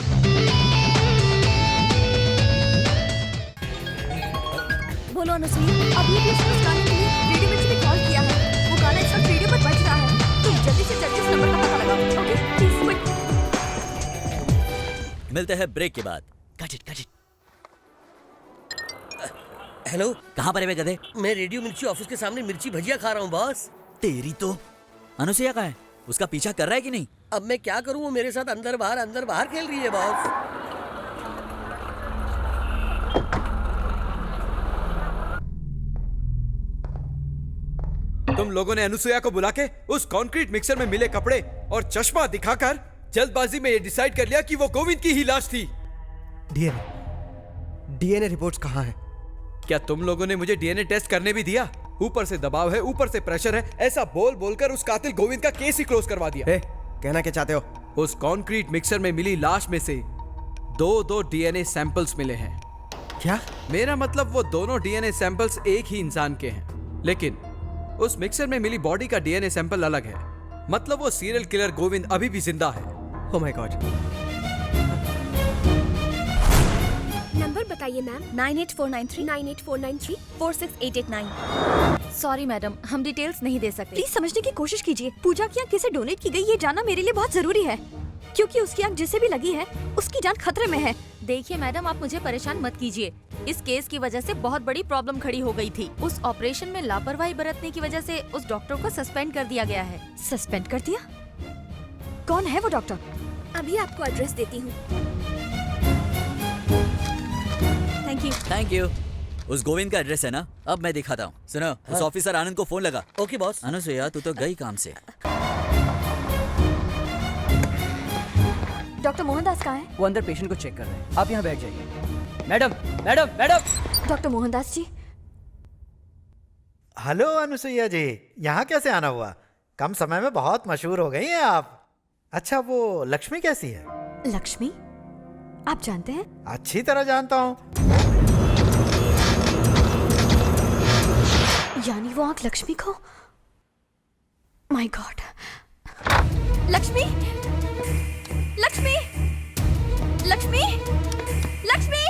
बोलो अनुसुईया। अभी भी उसने उस गाने के लिए रेडियो मिर्ची में कॉल किया है। वो गाना इस वक्त रेडियो पर बज रहा है। तुम जल्दी से जल्दी उस नंबर का पता लगाओ, ओके? Please quick. मिलते हैं ब्रेक के बाद। Cut it. हेलो, कहाँ पर है बे गधे? मैं रेडियो मिर्ची ऑफिस के सामने मिर्ची भजिया खा रहा हूँ बॉस। तेरी तो अनुसुईया कहाँ है? उसका पीछा कर रहा है कि नहीं? अब मैं क्या करूँ, वो मेरे साथ अंदर बाहर खेल रही है बॉस। तुम लोगों ने अनुसुईया को बुला के उस कंक्रीट मिक्सर में मिले कपड़े और चश्मा दिखाकर जल्दबाजी में ये डिसाइड कर लिया कि वो गोविंद की ही लाश थी। डीएनए रिपोर्ट्स कहाँ हैं? क्या तुम लोगों ने मुझे डीएनए टेस्ट करने भी दिया? ऊपर से दबाव है, ऊपर से प्रेशर है, ऐसा बोल बोलकर उस कातिल गोविंद का केस ही क्लोज करवा दिया। कहना क्या चाहते हो? उस कंक्रीट मिक्सर में मिली लाश में से दो डीएनए सैंपल्स मिले हैं। क्या? मेरा मतलब वो दोनों डीएनए सैंपल्स एक ही इंसान के हैं, लेकिन उस मिक्सर में मिली बॉडी का डीएनए सैंपल अलग है। मतलब वो सीरियल किलर गोविंद अभी भी जिंदा है। Oh my God. नंबर बताइए मैम। 98493 98493 46889। सॉरी मैडम, हम डिटेल्स नहीं दे सकते। प्लीज समझने की कोशिश कीजिए। पूजा की आंख किसे डोनेट की गई ये जानना मेरे लिए बहुत जरूरी है, क्योंकि उसकी आंख जिसे भी लगी है उसकी जान खतरे में है। देखिए मैडम, आप मुझे परेशान मत कीजिए। इस केस की वजह से बहुत बड़ी प्रॉब्लम खड़ी हो गई थी। उस ऑपरेशन में लापरवाही बरतने की वजह से उस डॉक्टर को सस्पेंड कर दिया गया है। सस्पेंड कर दिया? कौन है वो डॉक्टर? अभी आपको एड्रेस देती हूँ। Thank you. उस गोविंद का एड्रेस है ना? अब मैं दिखाता हूँ। सुनो, उस ऑफिसर आनंद को फोन लगा। Okay boss. अनुसुईया, तू तो गई काम से। डॉक्टर मोहनदास कहाँ है? वो अंदर पेशेंट को चेक कर रहे हैं, आप यहाँ बैठ जाइए। Madam madam madam. Doctor Mohandas ji. Hello Anusuya ji, यहाँ कैसे आना हुआ? कम समय में बहुत मशहूर हो गई हैं आप। अच्छा, वो लक्ष्मी कैसी है? लक्ष्मी? आप जानते हैं? अच्छी तरह जानता हूँ। यानी वो आंख लक्ष्मी को? My god. लक्ष्मी, लक्ष्मी, लक्ष्मी, लक्ष्मी,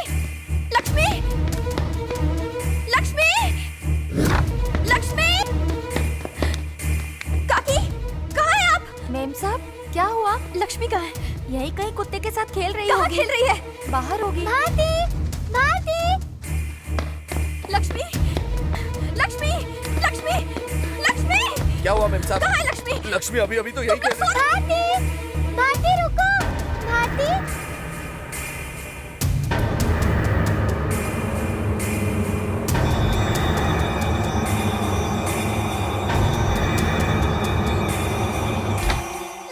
लक्ष्मी, लक्ष्मी, लक्ष्मी। काकी, कहाँ है आप? मैम साहब, क्या हुआ? लक्ष्मी कहाँ है? यही कहीं कुत्ते के साथ खेल रही कहाँ होगी। खेल रही है? बाहर होगी। लक्ष्मी, लक्ष्मी, लक्ष्मी, लक्ष्मी। क्या हुआ मैम साहब? कहाँ है लक्ष्मी? लक्ष्मी अभी तो यही कह भारती रुको। भारती।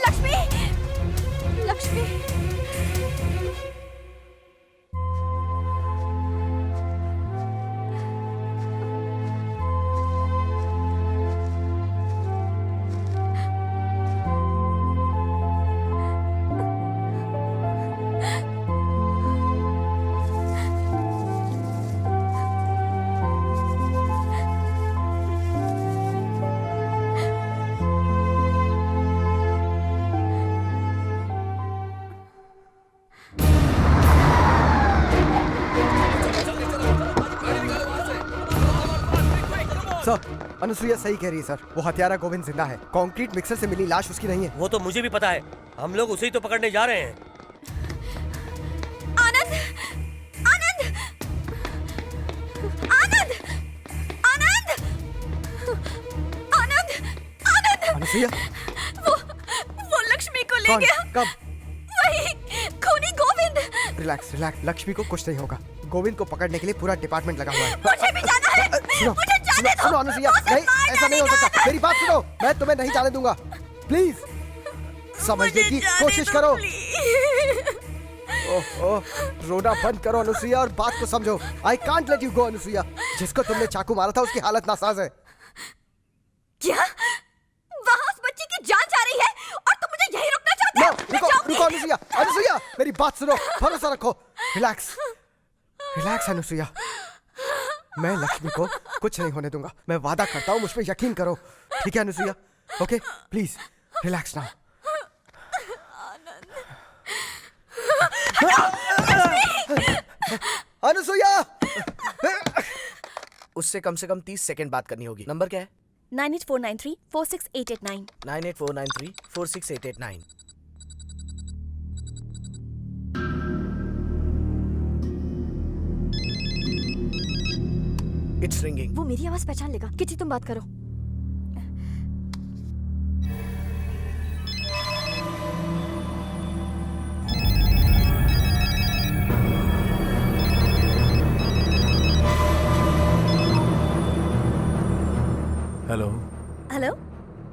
लक्ष्मी, लक्ष्मी। सर, अनुसुईया सही कह रही है सर। वो हत्यारा गोविंद जिंदा है। कंक्रीट मिक्सर से मिली लाश उसकी नहीं है। वो तो मुझे भी पता है, हम लोग उसे ही तो पकड़ने जा रहे हैं। आनंद, आनंद, आनंद, आनंद, आनंद, आनंद। अनुसुईया, वो लक्ष्मी को ले कौन? गया। कब? वही खूनी गोविंद। रिलैक्स रिलैक्स, लक्ष्मी को कुछ नहीं होगा। गोविंद को पकड़ने के लिए पूरा डिपार्टमेंट लगा हुआ है। मुझे भी जाना है। सुनो, मुझे जाने दो। सुनो अनुसुईया, उसे नहीं, मार ऐसा नहीं हो डालेगा। सकता। मेरी बात सुनो, मैं तुम्हें नहीं जाने दूंगा। प्लीज समझने की कोशिश करो। ओह, रोना बंद करो अनुसुईया और बात को समझो। I can't let you go Anusuiya. जिसको तुमने चाकू मारा था उसकी हालत नासाज है। क्या? वहाँ उस बच्ची की जान जा रही है और तुम मुझे यहीं रोकना चाहते हो? मैं रुको जाऊंगी। रुको अनुसुईया, अनुसुईया मेरी बात सुनो, भरोसा रखो। रिलैक्स रिलैक्स अनुसुईया, मैं लक्ष्मी को कुछ नहीं होने दूंगा। मैं वादा करता हूँ, मुझ पे यकीन करो। ठीक है Anusuiya? Okay, please relax now. Anusuiya, उससे कम से कम 30 सेकंड बात करनी होगी। नंबर क्या है? 98493 46889। 98493 46889। It's ringing. वो मेरी आवाज पहचान लेगा। किटी तुम बात करो। हेलो हेलो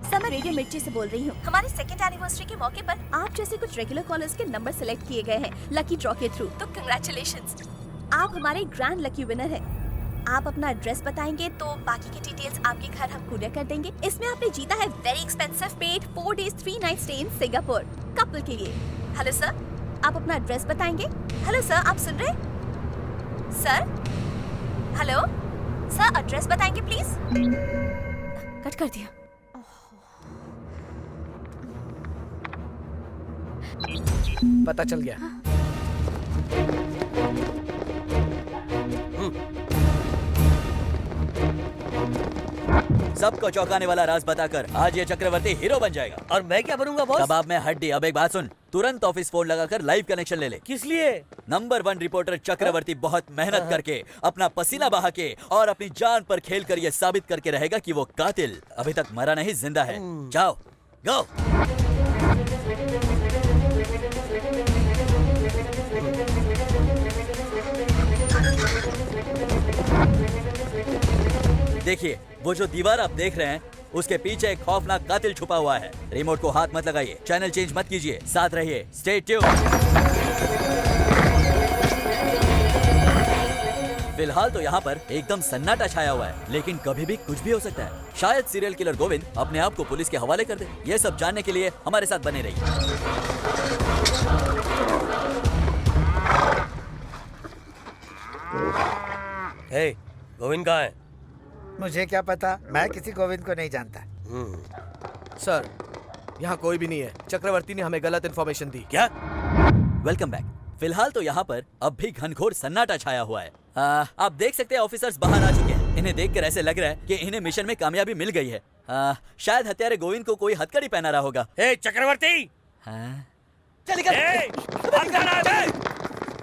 सर, मैं रेडियो मिर्ची से बोल रही हूँ। हमारे सेकंड एनिवर्सरी के मौके पर आप जैसे कुछ रेगुलर कॉलर्स के नंबर सेलेक्ट किए गए हैं लकी ड्रॉ के थ्रू, तो कंग्रेचुलेशंस, आप हमारे ग्रैंड लकी विनर हैं। आप अपना एड्रेस बताएंगे तो बाकी की डिटेल्स आपके घर हम कुरियर कर देंगे। इसमें आपने जीता है very expensive paid 4 days 3 nights stay in Singapore couple के लिए। हेलो सर, आप अपना एड्रेस बताएंगे? हेलो सर, आप सुन रहे? सर, हेलो सर, एड्रेस बताएंगे प्लीज? कट कर दिया। पता चल गया। सबको चौंकाने वाला राज बताकर आज ये चक्रवर्ती हीरो बन जाएगा। और मैं क्या बनूंगा बॉस? कबाब में हड्डी। अब एक बात सुन, तुरंत ऑफिस फोन लगाकर लाइव कनेक्शन ले ले। किस लिए? नंबर 1 रिपोर्टर चक्रवर्ती बहुत मेहनत करके, अपना पसीना बहा के और अपनी जान पर खेलकर ये साबित करके रहेगा कि वो कातिल अभी तक मरा नहीं, जिंदा है। जाओ, गो। देखिए, वो जो दीवार आप देख रहे हैं उसके पीछे एक खौफनाक कातिल छुपा हुआ है। रिमोट को हाथ मत लगाइए, चैनल चेंज मत कीजिए, साथ रहिए, स्टे ट्यून्ड। फिलहाल तो यहाँ पर एकदम सन्नाटा छाया हुआ है, लेकिन कभी भी कुछ भी हो सकता है। शायद सीरियल किलर गोविंद अपने आप को पुलिस के हवाले कर दे। ये सब जानने के लिए हमारे साथ बने रहिए। हे, गोविंद कहाँ है? मुझे क्या पता, मैं किसी गोविंद को नहीं जानता। सर, यहाँ कोई भी नहीं है। चक्रवर्ती ने हमें गलत इन्फॉर्मेशन दी। क्या? Welcome back. फिलहाल तो यहाँ पर अब भी घनघोर सन्नाटा छाया हुआ है। आप देख सकते हैं ऑफिसर्स बाहर आ चुके हैं। इन्हें देखकर ऐसे लग रहा है कि इन्हें मिशन में कामयाबी मिल गई है। शायद हत्यारे गोविंद को कोई हथकड़ी पहना रहा होगा। हे चक्रवर्ती! चल निकल।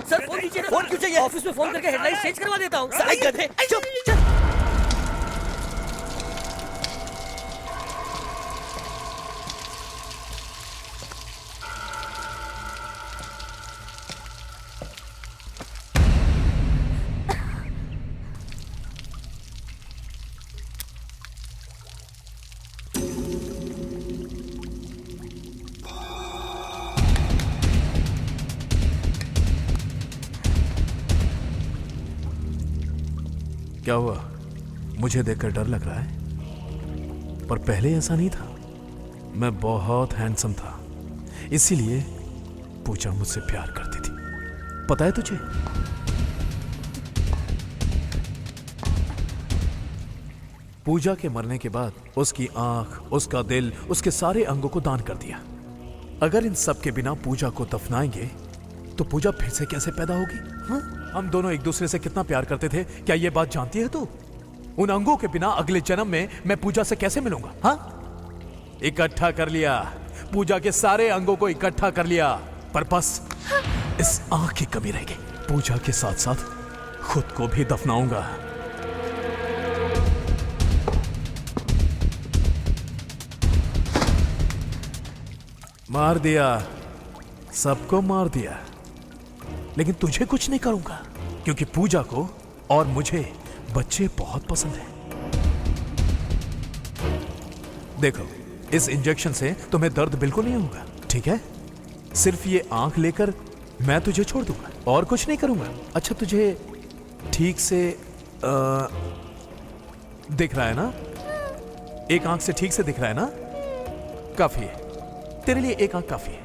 सर फोन कीजिए। फोन क्यों चाहिए? ऑफिस में फोन करके हेडलाइन चेंज करवा देता हूँ। साले गधे, चुप, चल। क्या हुआ? मुझे देखकर डर लग रहा है, पर पहले ऐसा नहीं था। मैं बहुत हैंडसम था, इसीलिए पूजा मुझसे प्यार करती थी। पता है तुझे? पूजा के मरने के बाद उसकी आंख, उसका दिल, उसके सारे अंगों को दान कर दिया। अगर इन सब के बिना पूजा को दफनाएंगे तो पूजा फिर से कैसे पैदा होगी? हाँ? हम दोनों एक दूसरे से कितना प्यार करते थे, क्या ये बात जानती है तू? उन अंगों के बिना अगले जन्म में मैं पूजा से कैसे मिलूंगा? हाँ? इकट्ठा कर लिया, पूजा के सारे अंगों को इकट्ठा कर लिया, पर बस इस आंख की कमी रह गई। पूजा के साथ साथ खुद को भी दफनाऊंगा। मार दिया, सबको मार दिया, लेकिन तुझे कुछ नहीं करूंगा, क्योंकि पूजा को और मुझे बच्चे बहुत पसंद हैं। देखो, इस इंजेक्शन से तुम्हें दर्द बिल्कुल नहीं होगा, ठीक है? सिर्फ ये आंख लेकर मैं तुझे छोड़ दूंगा और कुछ नहीं करूंगा। अच्छा, तुझे ठीक से दिख रहा है ना? एक आंख से ठीक से दिख रहा है ना? काफी है, तेरे लिए एक आंख काफी है।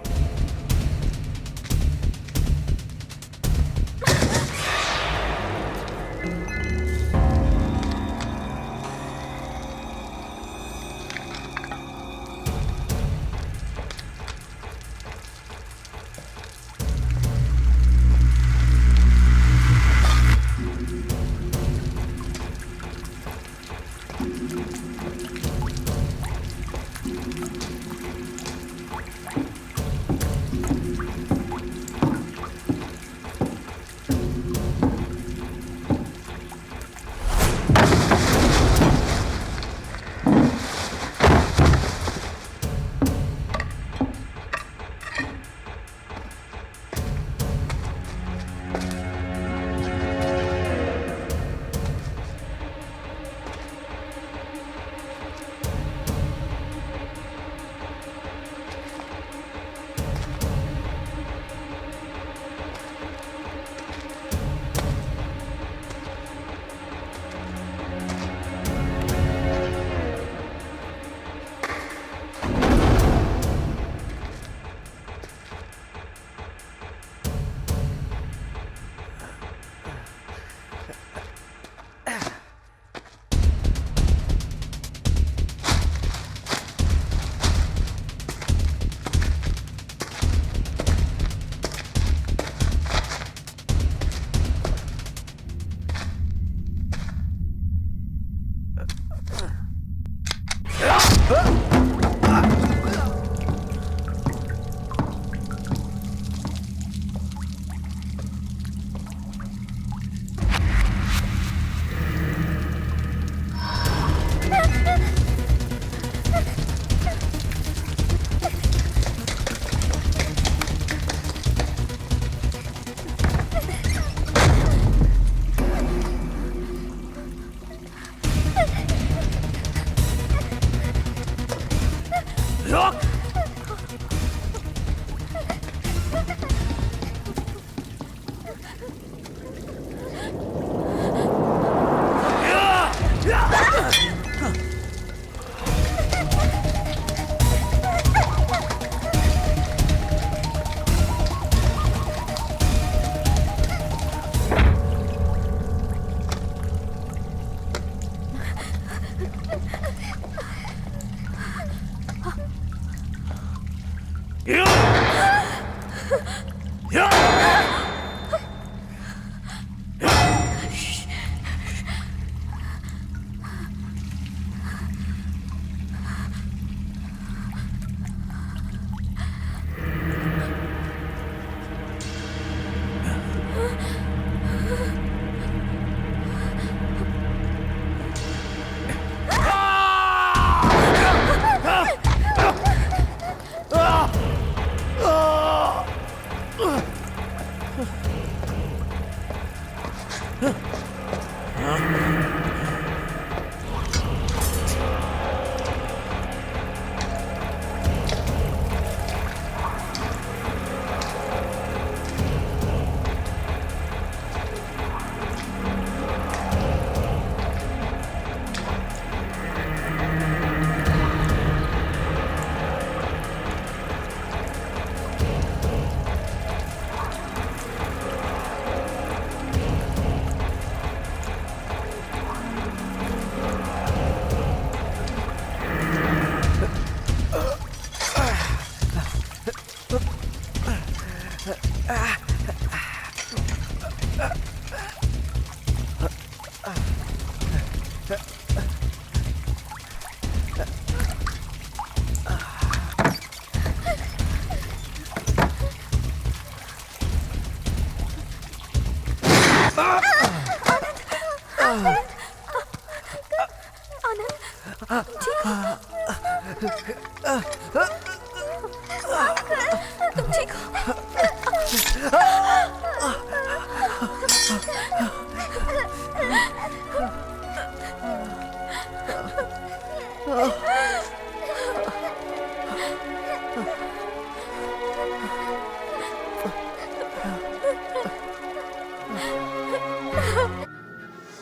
तुम ठीक हो?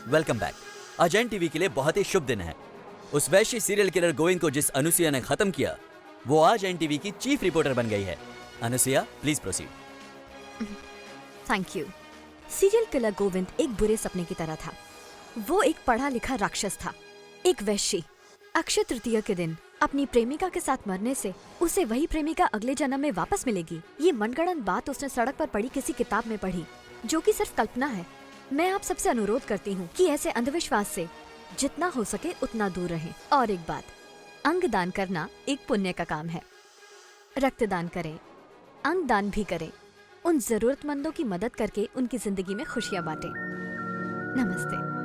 Welcome back. आज एनटीवी के लिए बहुत ही शुभ दिन है। उस वैश्य सीरियल किलर गोविंद को जिस अनुसुया ने खत्म किया, वो आज एनटीवी की चीफ रिपोर्टर बन गई है। Anusuya, please proceed. Thank you. Serial killer Govind एक बुरे सपने की तरह था। वो एक पढ़ा लिखा राक्षस था, एक वैश्य। अक्षय तृतीया के दिन अपनी प्रेमिका के साथ मरने से उसे वही प्रेमिका अगले जन्म में वापस मिलेगी, ये मनगढ़ंत बात उसने सड़क पर पढ़ी किसी किताब में पढ़ी, जो कि सिर्फ कल्पना है। मैं आप सबसे अनुरोध करती हूँ कि ऐसे अंधविश्वास से जितना हो सके उतना दूर रहें। और एक बात, अंग दान करना एक पुण्य का काम है। रक्तदान करें, अंग दान भी करें, उन जरूरतमंदों की मदद करके उनकी जिंदगी में खुशियां बांटें। नमस्ते।